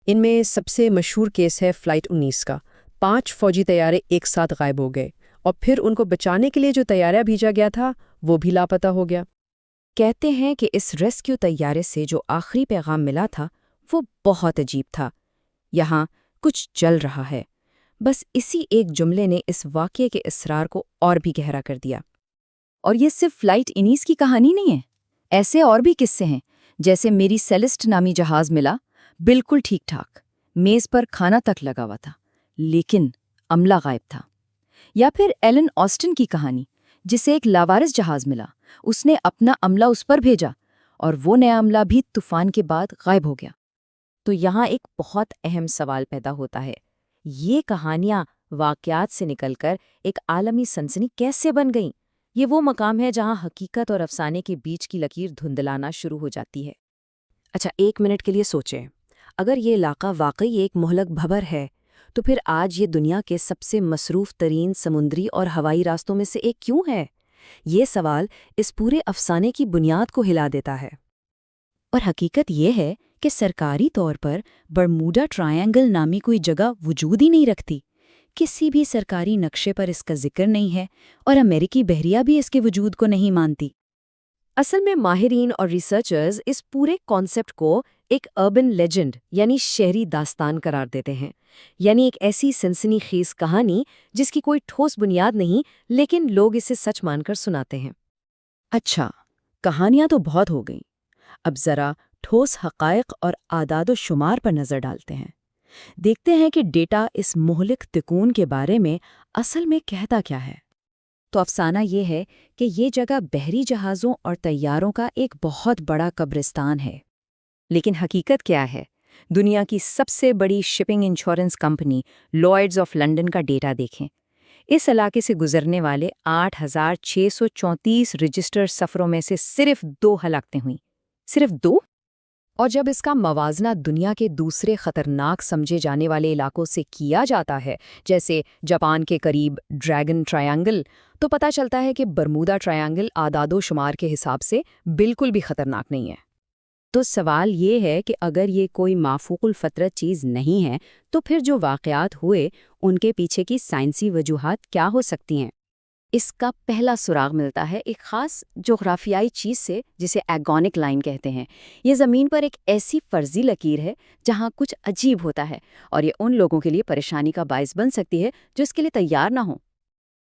ان میں سب سے مشہور کیس ہے فلائٹ 19 کا۔ 5 فوجی طیارے ایک ساتھ غائب ہو گئے، اور پھر ان کو بچانے کے لیے جو طیارہ بھیجا گیا تھا وہ بھی لاپتہ ہو گیا۔ کہتے ہیں کہ اس ریسکیو طیارے سے جو آخری پیغام ملا تھا وہ بہت عجیب تھا، یہاں کچھ چل رہا ہے۔ بس اسی ایک جملے نے اس واقعے کے اسرار کو اور بھی گہرا کر دیا۔ اور یہ صرف فلائٹ 19 کی کہانی نہیں ہے، ایسے اور بھی قصے ہیں، جیسے میری سیلسٹ نامی جہاز ملا، بالکل ٹھیک ٹھاک، میز پر کھانا تک لگا ہوا تھا، لیکن عملہ غائب تھا۔ یا پھر ایلن آسٹن کی کہانی، جسے ایک لاوارث جہاز ملا، اس نے اپنا عملہ اس پر بھیجا، اور وہ نیا عملہ بھی طوفان کے بعد غائب ہو گیا۔ تو یہاں ایک بہت اہم سوال پیدا ہوتا ہے، یہ کہانیاں واقعات سے نکل کر ایک عالمی سنسنی کیسے بن گئیں؟ یہ وہ مقام ہے جہاں حقیقت اور افسانے کے بیچ کی لکیر دھندلانا شروع ہو جاتی ہے۔ اچھا، 1 منٹ کے لیے سوچیں، اگر یہ علاقہ واقعی ایک مہلک بھور ہے، تو پھر آج یہ دنیا کے سب سے مصروف ترین سمندری اور ہوائی راستوں میں سے ایک کیوں ہے؟ یہ سوال اس پورے افسانے کی بنیاد کو ہلا دیتا ہے۔ اور حقیقت یہ ہے کہ سرکاری طور پر برموڈا ٹرائنگل نامی کوئی جگہ وجود ہی نہیں رکھتی۔ کسی بھی سرکاری نقشے پر اس کا ذکر نہیں ہے، اور امریکی بحریہ بھی اس کے وجود کو نہیں مانتی۔ اصل میں ماہرین اور ریسرچرز اس پورے کانسیپٹ کو ایک اربن لیجنڈ یعنی شہری داستان قرار دیتے ہیں، یعنی ایک ایسی سنسنی خیز کہانی جس کی کوئی ٹھوس بنیاد نہیں، لیکن لوگ اسے سچ مان کر سناتے ہیں۔ اچھا، کہانیاں تو بہت ہو گئیں، اب ذرا ٹھوس حقائق اور اعداد و شمار پر نظر ڈالتے ہیں۔ دیکھتے ہیں کہ ڈیٹا اس مہلک تکون کے بارے میں اصل میں کہتا کیا ہے۔ تو افسانہ یہ ہے کہ یہ جگہ بحری جہازوں اور طیاروں کا ایک بہت بڑا قبرستان ہے۔ لیکن حقیقت کیا ہے؟ دنیا کی سب سے بڑی shipping insurance company Lloyd's of London کا ڈیٹا دیکھیں۔ اس علاقے سے گزرنے والے 8,634 رجسٹرڈ سفروں میں سے صرف 2 ہلاکتیں ہوئیں۔ صرف 2؟ اور جب اس کا موازنہ دنیا کے دوسرے خطرناک سمجھے جانے والے علاقوں سے کیا جاتا ہے، جیسے جاپان کے قریب ڈریگن ٹرائنگل، تو پتہ چلتا ہے کہ برمودا ٹرائنگل اعداد و شمار کے حساب سے بالکل بھی خطرناک نہیں ہے۔ تو سوال یہ ہے کہ اگر یہ کوئی مافوق الفطرت چیز نہیں ہے، تو پھر جو واقعات ہوئے ان کے پیچھے کی سائنسی وجوہات کیا ہو سکتی ہیں؟ اس کا پہلا سراغ ملتا ہے ایک خاص جغرافیائی چیز سے جسے ایگونک لائن کہتے ہیں۔ یہ زمین پر ایک ایسی فرضی لکیر ہے جہاں کچھ عجیب ہوتا ہے، اور یہ ان لوگوں کے لیے پریشانی کا باعث بن سکتی ہے جو اس کے لیے تیار نہ ہوں۔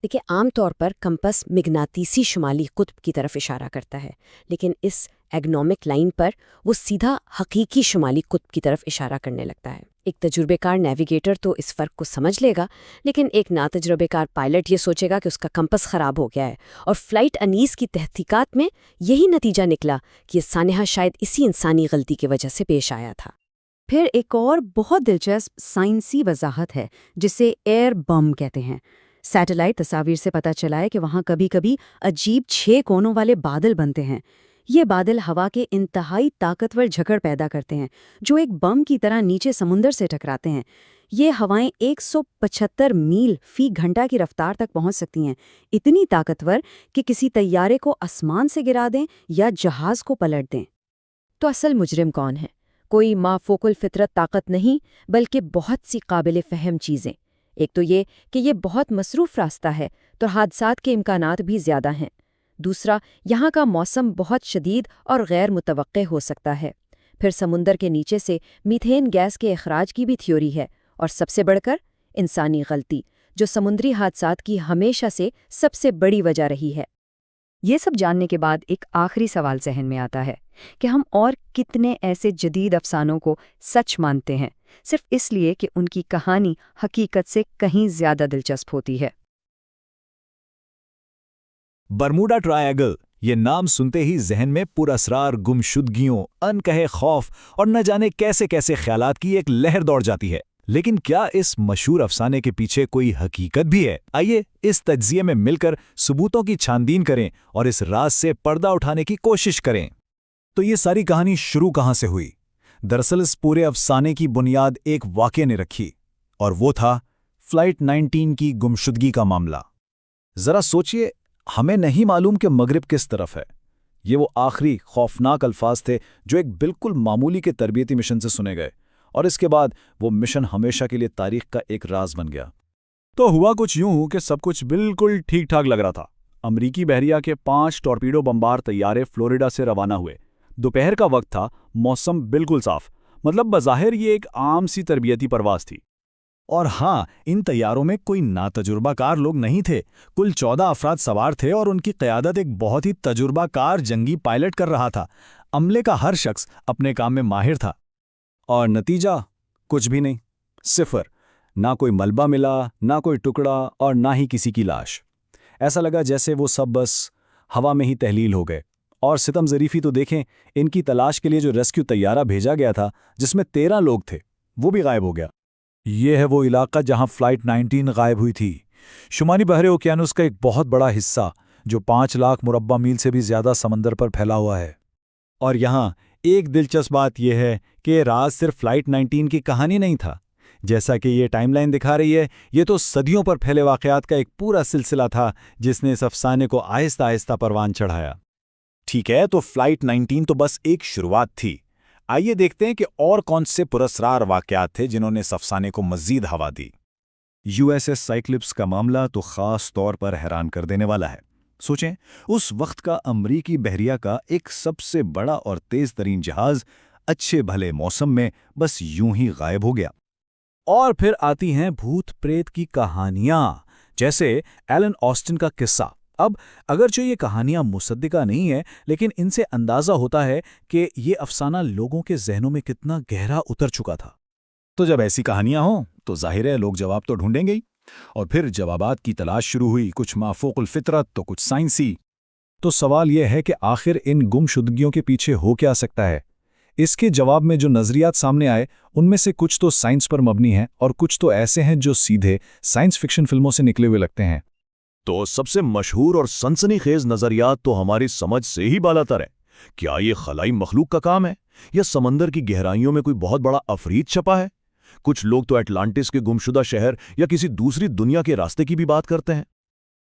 دیکھیں عام طور پر کمپس مغناطیسی شمالی قطب کی طرف اشارہ کرتا ہے، لیکن اس ایگنومک لائن پر وہ سیدھا حقیقی شمالی قطب کی طرف اشارہ کرنے لگتا ہے۔ ایک تجربے کار نیویگیٹر تو اس فرق کو سمجھ لے گا، لیکن ایک ناتجربے کار پائلٹ یہ سوچے گا کہ اس کا کمپس خراب ہو گیا ہے، اور فلائٹ انیس کی تحقیقات میں یہی نتیجہ نکلا کہ یہ سانحہ شاید اسی انسانی غلطی کی وجہ سے پیش آیا تھا۔ پھر ایک اور بہت دلچسپ سائنسی وضاحت ہے جسے ایئر بم کہتے ہیں۔ سیٹلائٹ تصاویر سے پتہ چلا ہے کہ وہاں کبھی کبھی عجیب 6 کونوں والے بادل بنتے ہیں۔ یہ بادل ہوا کے انتہائی طاقتور جھکڑ پیدا کرتے ہیں جو ایک بم کی طرح نیچے سمندر سے ٹکراتے ہیں۔ یہ ہوائیں 175 میل فی گھنٹہ کی رفتار تک پہنچ سکتی ہیں، اتنی طاقتور کہ کسی طیارے کو آسمان سے گرا دیں یا جہاز کو پلٹ دیں۔ تو اصل مجرم کون ہے؟ کوئی مافوق الفطرت طاقت نہیں، بلکہ بہت سی قابل فہم چیزیں۔ ایک تو یہ کہ یہ بہت مصروف راستہ ہے تو حادثات کے امکانات بھی زیادہ ہیں۔ دوسرا، یہاں کا موسم بہت شدید اور غیر متوقع ہو سکتا ہے۔ پھر سمندر کے نیچے سے میتھین گیس کے اخراج کی بھی تھیوری ہے، اور سب سے بڑھ کر انسانی غلطی، جو سمندری حادثات کی ہمیشہ سے سب سے بڑی وجہ رہی ہے۔ یہ سب جاننے کے بعد ایک آخری سوال ذہن میں آتا ہے کہ ہم اور کتنے ایسے جدید افسانوں کو سچ مانتے ہیں صرف اس لیے کہ ان کی کہانی حقیقت سے کہیں زیادہ دلچسپ ہوتی ہے۔ برموڈا ٹرائینگل، یہ نام سنتے ہی ذہن میں پراسرار گمشدگیوں، انکہے خوف اور نہ جانے کیسے کیسے خیالات کی ایک لہر دوڑ جاتی ہے۔ لیکن کیا اس مشہور افسانے کے پیچھے کوئی حقیقت بھی ہے؟ آئیے اس تجزیے میں مل کر ثبوتوں کی چھان بین کریں اور اس راز سے پردہ اٹھانے کی کوشش کریں۔ تو یہ ساری کہانی شروع کہاں سے ہوئی؟ دراصل اس پورے افسانے کی بنیاد ایک واقعے نے رکھی، اور وہ تھا فلائٹ 19 کی گمشدگی کا معاملہ۔ ذرا سوچئے، ہمیں نہیں معلوم کہ مغرب کس طرف ہے۔ یہ وہ آخری خوفناک الفاظ تھے جو ایک بالکل معمولی کے تربیتی مشن سے سنے گئے، اور اس کے بعد وہ مشن ہمیشہ کے لیے تاریخ کا ایک راز بن گیا۔ تو ہوا کچھ یوں کہ سب کچھ بالکل ٹھیک ٹھاک لگ رہا تھا۔ امریکی بحریہ کے 5 ٹورپیڈو بمبار طیارے فلوریڈا سے روانہ ہوئے۔ دوپہر کا وقت تھا، موسم بالکل صاف، مطلب بظاہر یہ ایک عام سی تربیتی پرواز تھی۔ اور ہاں، ان طیاروں میں کوئی ناتجربہ کار لوگ نہیں تھے۔ کل 14 افراد سوار تھے اور ان کی قیادت ایک بہت ہی تجربہ کار جنگی پائلٹ کر رہا تھا۔ عملے کا ہر شخص اپنے کام میں ماہر تھا، اور نتیجہ کچھ بھی نہیں، صفر۔ نہ کوئی ملبہ ملا، نہ کوئی ٹکڑا، اور نہ ہی کسی کی لاش۔ ایسا لگا جیسے وہ سب بس ہوا میں ہی تحلیل ہو گئے۔ اور ستم ظریفی تو دیکھیں، ان کی تلاش کے لیے جو ریسکیو طیارہ بھیجا گیا تھا جس میں 13 لوگ تھے، وہ بھی غائب ہو گیا۔ یہ ہے وہ علاقہ جہاں فلائٹ 19 غائب ہوئی تھی، شمالی بحر اوقیانوس کا ایک بہت بڑا حصہ جو 5 لاکھ مربع میل سے بھی زیادہ سمندر پر پھیلا ہوا ہے۔ اور یہاں ایک دلچسپ بات یہ ہے کہ یہ راز صرف فلائٹ 19 کی کہانی نہیں تھا۔ جیسا کہ یہ ٹائم لائن دکھا رہی ہے، یہ تو صدیوں پر پھیلے واقعات کا ایک پورا سلسلہ تھا جس نے اس افسانے کو آہستہ آہستہ پروان چڑھایا۔ ٹھیک ہے، تو فلائٹ 19 تو بس ایک شروعات تھی۔ آئیے دیکھتے ہیں کہ اور کون سے پراسرار واقعات تھے جنہوں نے اس افسانے کو مزید ہوا دی۔ USS سائکلپس کا معاملہ تو خاص طور پر حیران کر دینے والا ہے۔ سوچیں، اس وقت کا امریکی بحریہ کا ایک سب سے بڑا اور تیز ترین جہاز اچھے بھلے موسم میں بس یوں ہی غائب ہو گیا۔ اور پھر آتی ہیں بھوت پریت کی کہانیاں، جیسے ایلن آسٹن کا قصہ۔ اب اگرچہ یہ کہانیاں مصدقہ نہیں ہیں، لیکن ان سے اندازہ ہوتا ہے کہ یہ افسانہ لوگوں کے ذہنوں میں کتنا گہرا اتر چکا تھا۔ تو جب ایسی کہانیاں ہوں تو ظاہر ہے لوگ جواب تو ڈھونڈیں گے ہی، اور پھر جوابات کی تلاش شروع ہوئی، کچھ مافوق الفطرت تو کچھ سائنسی۔ تو سوال یہ ہے کہ آخر ان گمشدگیوں کے پیچھے ہو کیا سکتا ہے؟ اس کے جواب میں جو نظریات سامنے آئے ان میں سے کچھ تو سائنس پر مبنی ہیں اور کچھ تو ایسے ہیں جو سیدھے سائنس فکشن فلموں سے نکلے ہوئے لگتے ہیں۔ تو سب سے مشہور اور سنسنی خیز نظریات تو ہماری سمجھ سے ہی بالاتر ہے۔ کیا یہ خلائی مخلوق کا کام ہے، یا سمندر کی گہرائیوں میں کوئی بہت بڑا عفریت چھپا ہے؟ کچھ لوگ تو اٹلانٹس کے گمشدہ شہر یا کسی دوسری دنیا کے راستے کی بھی بات کرتے ہیں۔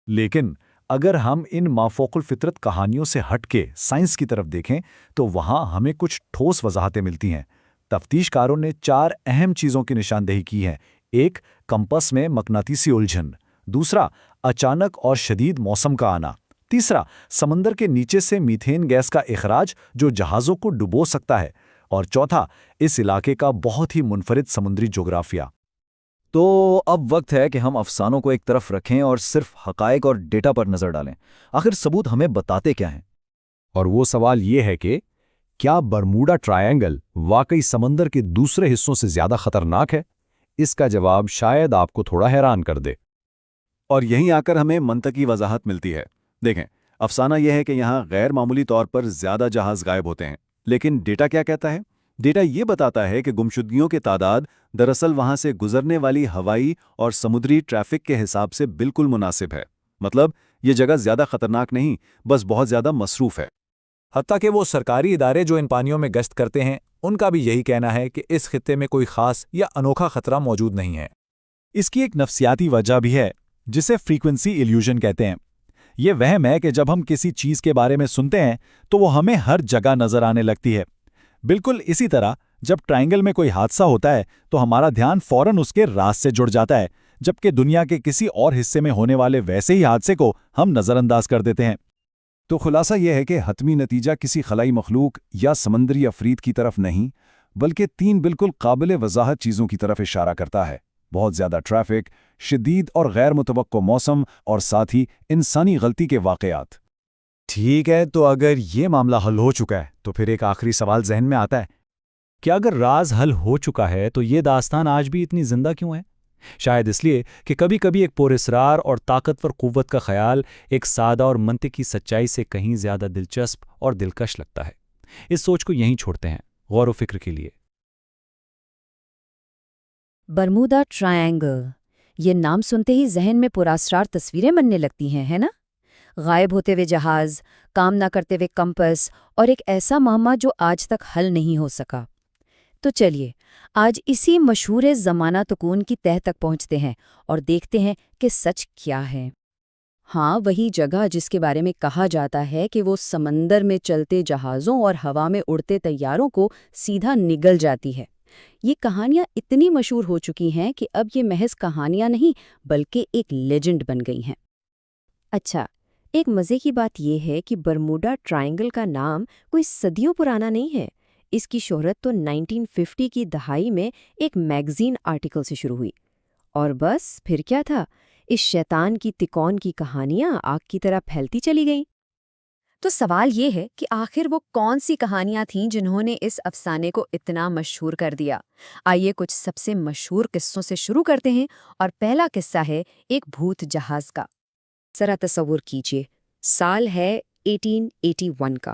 لیکن اگر ہم ان مافوق الفطرت کہانیوں سے ہٹ کے سائنس کی طرف دیکھیں تو وہاں ہمیں کچھ ٹھوس وضاحتیں ملتی ہیں۔ تفتیش کاروں نے 4 اہم چیزوں کی نشاندہی کی ہے۔ ایک، کمپس میں مقناطیسی الجھن۔ دوسرا، اچانک اور شدید موسم کا آنا۔ تیسرا، سمندر کے نیچے سے میتھین گیس کا اخراج جو جہازوں کو ڈبو سکتا ہے۔ اور چوتھا، اس علاقے کا بہت ہی منفرد سمندری جغرافیہ۔ تو اب وقت ہے کہ ہم افسانوں کو ایک طرف رکھیں اور صرف حقائق اور ڈیٹا پر نظر ڈالیں۔ آخر ثبوت ہمیں بتاتے کیا ہیں؟ اور وہ سوال یہ ہے کہ کیا برموڈا ٹرائینگل واقعی سمندر کے دوسرے حصوں سے زیادہ خطرناک ہے؟ اس کا جواب شاید آپ کو تھوڑا حیران کر دے۔ اور یہیں آ کر ہمیں منطقی وضاحت ملتی ہے۔ دیکھیں، افسانہ یہ ہے کہ یہاں غیر معمولی طور پر زیادہ جہاز غائب ہوتے ہیں، لیکن ڈیٹا کیا کہتا ہے؟ ڈیٹا یہ بتاتا ہے کہ گمشدگیوں کی تعداد دراصل وہاں سے گزرنے والی ہوائی اور سمندری ٹریفک کے حساب سے بالکل مناسب ہے۔ مطلب یہ جگہ زیادہ خطرناک نہیں، بس بہت زیادہ مصروف ہے۔ حتیٰ کہ وہ سرکاری ادارے جو ان پانیوں میں گشت کرتے ہیں، ان کا بھی یہی کہنا ہے کہ اس خطے میں کوئی خاص یا انوکھا خطرہ موجود نہیں ہے۔ اس کی ایک نفسیاتی وجہ بھی ہے، جسے فریکوینسی ایلیوژن کہتے ہیں۔ یہ وہم ہے کہ جب ہم کسی چیز کے بارے میں سنتے ہیں تو وہ ہمیں ہر جگہ نظر آنے لگتی ہے۔ بالکل اسی طرح جب ٹرائنگل میں کوئی حادثہ ہوتا ہے تو ہمارا دھیان فوراً اس کے راز سے جڑ جاتا ہے، جبکہ دنیا کے کسی اور حصے میں ہونے والے ویسے ہی حادثے کو ہم نظر انداز کر دیتے ہیں۔ تو خلاصہ یہ ہے کہ حتمی نتیجہ کسی خلائی مخلوق یا سمندری عفریت کی طرف نہیں، بلکہ تین بالکل قابل وضاحت چیزوں کی طرف اشارہ کرتا ہے: بہت زیادہ ٹریفک، شدید اور غیر متوقع موسم، اور ساتھ ہی انسانی غلطی کے واقعات۔ ٹھیک ہے، تو اگر یہ معاملہ حل ہو چکا ہے تو پھر ایک آخری سوال ذہن میں آتا ہے کہ اگر راز حل ہو چکا ہے تو یہ داستان آج بھی اتنی زندہ کیوں ہے؟ شاید اس لیے کہ کبھی کبھی ایک پراسرار اور طاقتور قوت کا خیال ایک سادہ اور منطقی سچائی سے کہیں زیادہ دلچسپ اور دلکش لگتا ہے۔ اس سوچ کو یہیں چھوڑتے ہیں، غور و فکر کے لیے۔ برمودا ٹرائینگل، یہ نام سنتے ہی ذہن میں پراسرار تصویریں بننے لگتی ہیں، ہے نا؟ غائب ہوتے ہوئے جہاز، کام نہ کرتے ہوئے کمپس، اور ایک ایسا معمہ جو آج تک حل نہیں ہو سکا۔ تو چلیے آج اسی مشہور زمانہ تکون کی تہہ تک پہنچتے ہیں اور دیکھتے ہیں کہ سچ کیا ہے۔ ہاں، وہی جگہ جس کے بارے میں کہا جاتا ہے کہ وہ سمندر میں چلتے جہازوں اور ہوا میں اڑتے طیاروں کو سیدھا نگل جاتی ہے۔ یہ کہانیاں اتنی مشہور ہو چکی ہیں کہ اب یہ محض کہانیاں نہیں بلکہ ایک لیجنڈ بن گئی ہیں۔ اچھا، ایک مزے کی بات یہ ہے کہ برموڈا ٹرائینگل کا نام کوئی صدیوں پرانا نہیں ہے۔ اس کی شہرت تو 1950 کی دہائی میں ایک میگزین آرٹیکل سے شروع ہوئی، اور بس پھر کیا تھا، اس شیطان کی تکون کی کہانیاں آگ کی طرح پھیلتی چلی گئیں۔ تو سوال یہ ہے کہ آخر وہ کون سی کہانیاں تھیں جنہوں نے اس افسانے کو اتنا مشہور کر دیا؟ آئیے کچھ سب سے مشہور قصوں سے شروع کرتے ہیں، اور پہلا قصہ ہے ایک بھوت جہاز کا۔ ذرا تصور کیجئے، سال ہے 1881 کا۔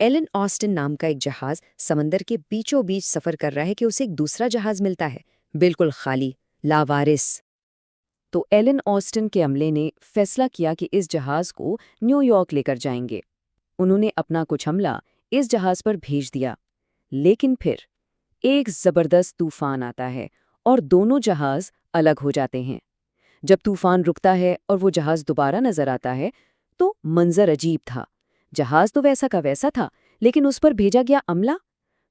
ایلن آسٹن نام کا ایک جہاز سمندر کے بیچوں بیچ سفر کر رہا ہے کہ اسے ایک دوسرا جہاز ملتا ہے، بالکل خالی، لاوارث۔ تو ایلن آسٹن کے عملے نے فیصلہ کیا کہ اس جہاز کو نیو یارک لے کر جائیں گے۔ انہوں نے اپنا کچھ عملہ اس جہاز پر بھیج دیا، لیکن پھر ایک زبردست طوفان آتا ہے اور دونوں جہاز الگ ہو جاتے ہیں۔ جب طوفان رکتا ہے اور وہ جہاز دوبارہ نظر آتا ہے تو منظر عجیب تھا۔ جہاز تو ویسا کا ویسا تھا، لیکن اس پر بھیجا گیا عملہ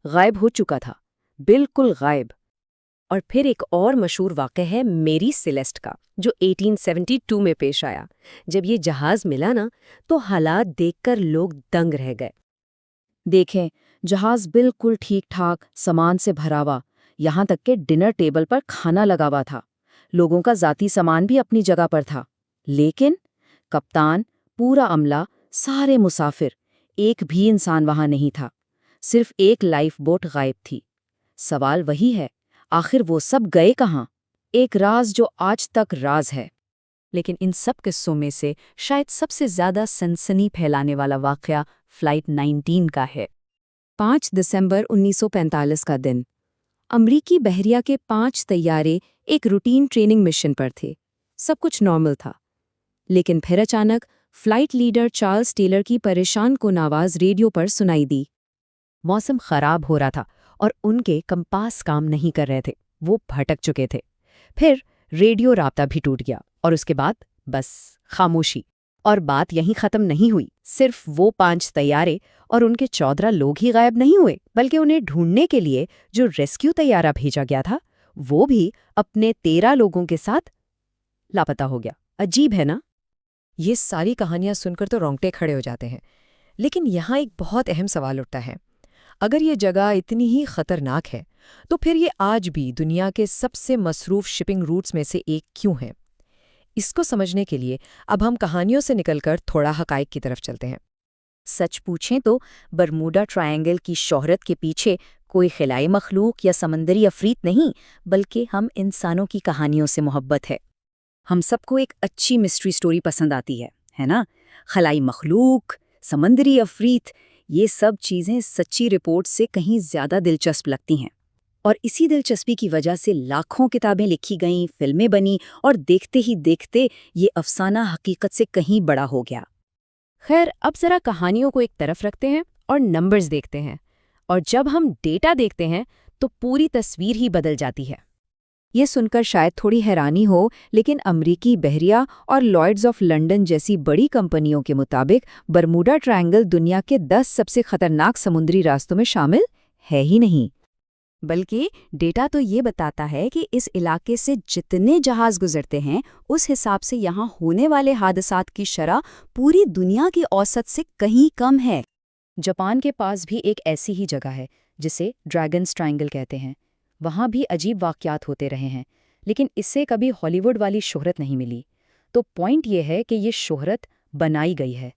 غائب ہو چکا تھا، بالکل غائب۔ اور پھر ایک اور مشہور واقعہ ہے میری سیلیسٹ کا، جو 1872 میں پیش آیا۔ جب یہ جہاز ملا نا تو حالات دیکھ کر لوگ دنگ رہ گئے۔ دیکھیں، جہاز بالکل ٹھیک ٹھاک سامان سے بھرا ہوا، یہاں تک کہ ڈنر ٹیبل پر کھانا لگا ہوا تھا، لوگوں کا ذاتی سامان بھی اپنی جگہ پر تھا، لیکن کپتان، پورا عملہ، سارے مسافر، ایک بھی انسان وہاں نہیں تھا۔ صرف ایک لائف بوٹ غائب تھی۔ سوال وہی ہے، آخر وہ سب گئے کہاں؟ ایک راز جو آج تک راز ہے۔ لیکن ان سب قصوں میں سے شاید سب سے زیادہ سنسنی پھیلانے والا واقعہ فلائٹ 19 کا ہے۔ 5 دسمبر 1945 کا دن، امریکی بحریہ کے 5 طیارے ایک روٹین ٹریننگ مشن پر تھے۔ سب کچھ نارمل تھا، لیکن پھر اچانک فلائٹ لیڈر چارلز ٹیلر کی پریشان کن آواز ریڈیو پر سنائی دی۔ موسم خراب ہو رہا تھا اور ان کے کمپاس کام نہیں کر رہے تھے، وہ بھٹک چکے تھے۔ پھر ریڈیو رابطہ بھی ٹوٹ گیا اور اس کے بعد بس خاموشی۔ اور بات یہیں ختم نہیں ہوئی، صرف وہ 5 طیارے اور ان کے 14 لوگ ہی غائب نہیں ہوئے، بلکہ انہیں ڈھونڈنے کے لیے جو ریسکیو طیارہ بھیجا گیا تھا وہ بھی اپنے 13 لوگوں کے ساتھ لاپتہ ہو گیا۔ عجیب ہے نا؟ یہ ساری کہانیاں سن کر تو رونگٹے کھڑے ہو جاتے ہیں، لیکن یہاں ایک بہت اہم سوال اٹھتا ہے۔ اگر یہ جگہ اتنی ہی خطرناک ہے تو پھر یہ آج بھی دنیا کے سب سے مصروف شپنگ روٹس میں سے ایک کیوں ہے؟ اس کو سمجھنے کے لیے اب ہم کہانیوں سے نکل کر تھوڑا حقائق کی طرف چلتے ہیں۔ سچ پوچھیں تو برموڈا ٹرائنگل کی شہرت کے پیچھے کوئی خلائی مخلوق یا سمندری عفریت نہیں، بلکہ ہم انسانوں کی کہانیوں سے محبت ہے۔ ہم سب کو ایک اچھی مسٹری سٹوری پسند آتی ہے نا؟ خلائی مخلوق، سمندری عفریت، یہ سب چیزیں سچی رپورٹ سے کہیں زیادہ دلچسپ لگتی ہیں، اور اسی دلچسپی کی وجہ سے لاکھوں کتابیں لکھی گئیں، فلمیں بنی، اور دیکھتے ہی دیکھتے یہ افسانہ حقیقت سے کہیں بڑا ہو گیا۔ خیر، اب ذرا کہانیوں کو ایک طرف رکھتے ہیں اور نمبرز دیکھتے ہیں، اور جب ہم ڈیٹا دیکھتے ہیں تو پوری تصویر ہی بدل جاتی ہے۔ یہ سن کر شاید تھوڑی حیرانی ہو، لیکن امریکی بحریہ اور لائڈز آف لنڈن جیسی بڑی کمپنیوں کے مطابق برموڈا ٹرائنگل دنیا کے 10 سب سے خطرناک سمندری راستوں میں شامل ہے ہی نہیں۔ بلکہ ڈیٹا تو یہ بتاتا ہے کہ اس علاقے سے جتنے جہاز گزرتے ہیں، اس حساب سے یہاں ہونے والے حادثات کی شرح پوری دنیا کی اوسط سے کہیں کم ہے۔ جاپان کے پاس بھی ایک ایسی ہی جگہ ہے جسے ڈریگنز ٹرائنگل کہتے ہیں۔ وہاں بھی عجیب واقعات ہوتے رہے ہیں، لیکن اس سے کبھی ہالی ووڈ والی شہرت نہیں ملی۔ تو پوائنٹ یہ ہے کہ یہ شہرت بنائی گئی ہے۔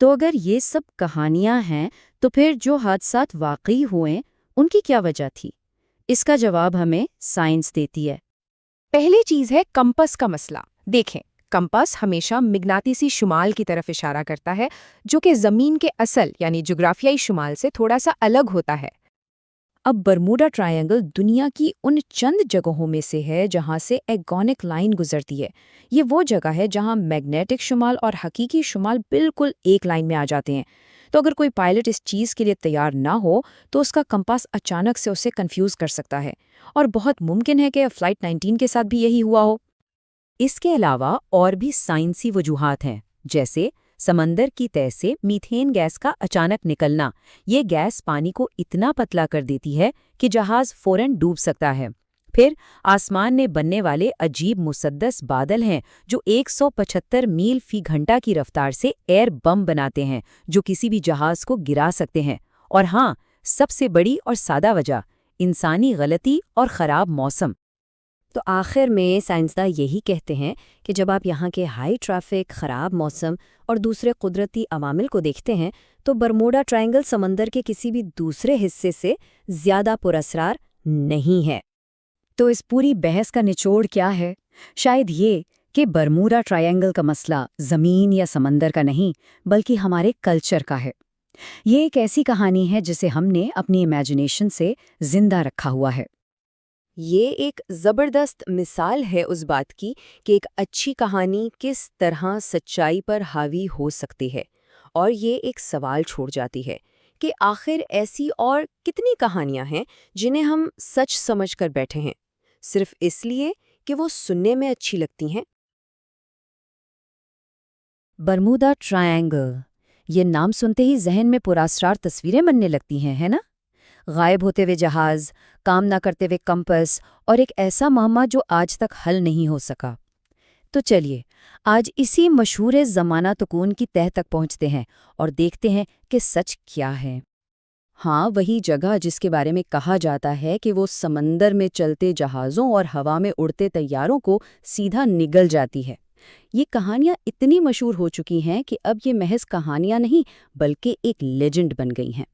تو اگر یہ سب کہانیاں ہیں تو پھر جو حادثات واقعی ہوئے ان کی کیا وجہ تھی؟ اس کا جواب ہمیں سائنس دیتی ہے۔ پہلی چیز ہے کمپس کا مسئلہ۔ دیکھیں، کمپس ہمیشہ مغناطیسی شمال کی طرف اشارہ کرتا ہے، جو کہ زمین کے اصل یعنی جغرافیائی شمال سے تھوڑا سا الگ ہوتا ہے۔ اب برموڈا ٹرائنگل دنیا کی ان چند جگہوں میں سے ہے جہاں سے ایگونک لائن گزرتی ہے۔ یہ وہ جگہ ہے جہاں میگنیٹک شمال اور حقیقی شمال بالکل ایک لائن میں آ جاتے ہیں۔ تو اگر کوئی پائلٹ اس چیز کے لیے تیار نہ ہو تو اس کا کمپاس اچانک سے اسے کنفیوز کر سکتا ہے، اور بہت ممکن ہے کہ فلائٹ 19 کے ساتھ بھی یہی ہوا ہو۔ اس کے علاوہ اور بھی سائنسی وجوہات ہیں، جیسے سمندر کی تہہ سے میتھین گیس کا اچانک نکلنا۔ یہ گیس پانی کو اتنا پتلا کر دیتی ہے کہ جہاز فوراً ڈوب سکتا ہے۔ پھر آسمان میں بننے والے عجیب مسدس بادل ہیں جو 175 میل فی گھنٹہ کی رفتار سے ایئر بم بناتے ہیں، جو کسی بھی جہاز کو گرا سکتے ہیں۔ اور ہاں، سب سے بڑی اور سادہ وجہ، انسانی غلطی اور خراب موسم۔ تو آخر میں سائنسداں یہی کہتے ہیں کہ جب آپ یہاں کے ہائی ٹریفک، خراب موسم اور دوسرے قدرتی عوامل کو دیکھتے ہیں تو برموڈا ٹرائنگل سمندر کے کسی بھی دوسرے حصے سے زیادہ پراسرار نہیں ہے۔ تو اس پوری بحث کا نچوڑ کیا ہے؟ شاید یہ کہ برموڈا ٹرائنگل کا مسئلہ زمین یا سمندر کا نہیں، بلکہ ہمارے کلچر کا ہے۔ یہ ایک ایسی کہانی ہے جسے ہم نے اپنی امیجنیشن سے زندہ رکھا ہوا ہے۔ یہ ایک زبردست مثال ہے اس بات کی کہ ایک اچھی کہانی کس طرح سچائی پر حاوی ہو سکتی ہے، اور یہ ایک سوال چھوڑ جاتی ہے کہ آخر ایسی اور کتنی کہانیاں ہیں جنہیں ہم سچ سمجھ کر بیٹھے ہیں، صرف اس لیے کہ وہ سننے میں اچھی لگتی ہیں۔ برموڈا ٹرائنگل، یہ نام سنتے ہی ذہن میں پراسرار تصویریں بننے لگتی ہیں، ہے نا؟ غائب ہوتے ہوئے جہاز، کام نہ کرتے ہوئے کمپس، اور ایک ایسا معمہ جو آج تک حل نہیں ہو سکا۔ تو چلیے آج اسی مشہور زمانہ تکون کی تہہ تک پہنچتے ہیں اور دیکھتے ہیں کہ سچ کیا ہے۔ ہاں، وہی جگہ جس کے بارے میں کہا جاتا ہے کہ وہ سمندر میں چلتے جہازوں اور ہوا میں اڑتے طیاروں کو سیدھا نگل جاتی ہے۔ یہ کہانیاں اتنی مشہور ہو چکی ہیں کہ اب یہ محض کہانیاں نہیں بلکہ ایک لیجنڈ بن گئی ہیں۔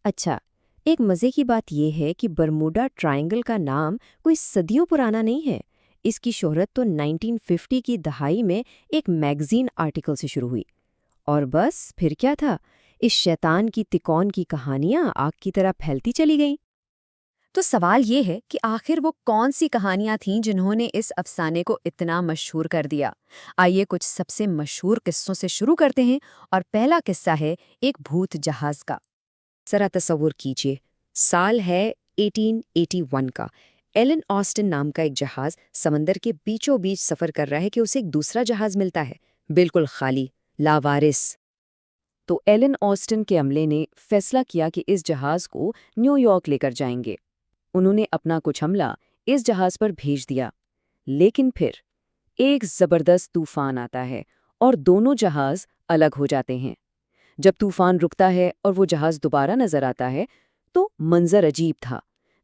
اچھا، ایک مزے کی بات یہ ہے کہ برموڈا ٹرائنگل کا نام کوئی صدیوں پرانا نہیں ہے۔ اس کی شہرت تو 1950 کی دہائی میں ایک میگزین آرٹیکل سے شروع ہوئی، اور بس پھر کیا تھا، اس شیطان کی تکون کی کہانیاں آگ کی طرح پھیلتی چلی گئیں۔ تو سوال یہ ہے کہ آخر وہ کون سی کہانیاں تھیں جنہوں نے اس افسانے کو اتنا مشہور کر دیا؟ آئیے کچھ سب سے مشہور قصوں سے شروع کرتے ہیں، اور پہلا قصہ ہے ایک بھوت جہاز کا۔ ذرا تصور کیجئے، سال ہے 1881 کا۔ ایلن آسٹن نام کا ایک جہاز سمندر کے بیچوں بیچ سفر کر رہا ہے کہ اسے ایک دوسرا جہاز ملتا ہے، بالکل خالی، لاوارث۔ تو ایلن آسٹن کے عملے نے فیصلہ کیا کہ اس جہاز کو نیو یارک لے کر جائیں گے۔ انہوں نے اپنا کچھ عملہ اس جہاز پر بھیج دیا، لیکن پھر ایک زبردست طوفان آتا ہے اور دونوں جہاز الگ ہو جاتے ہیں۔ جب طوفان رکتا ہے اور وہ جہاز دوبارہ نظر آتا ہے تو منظر عجیب تھا۔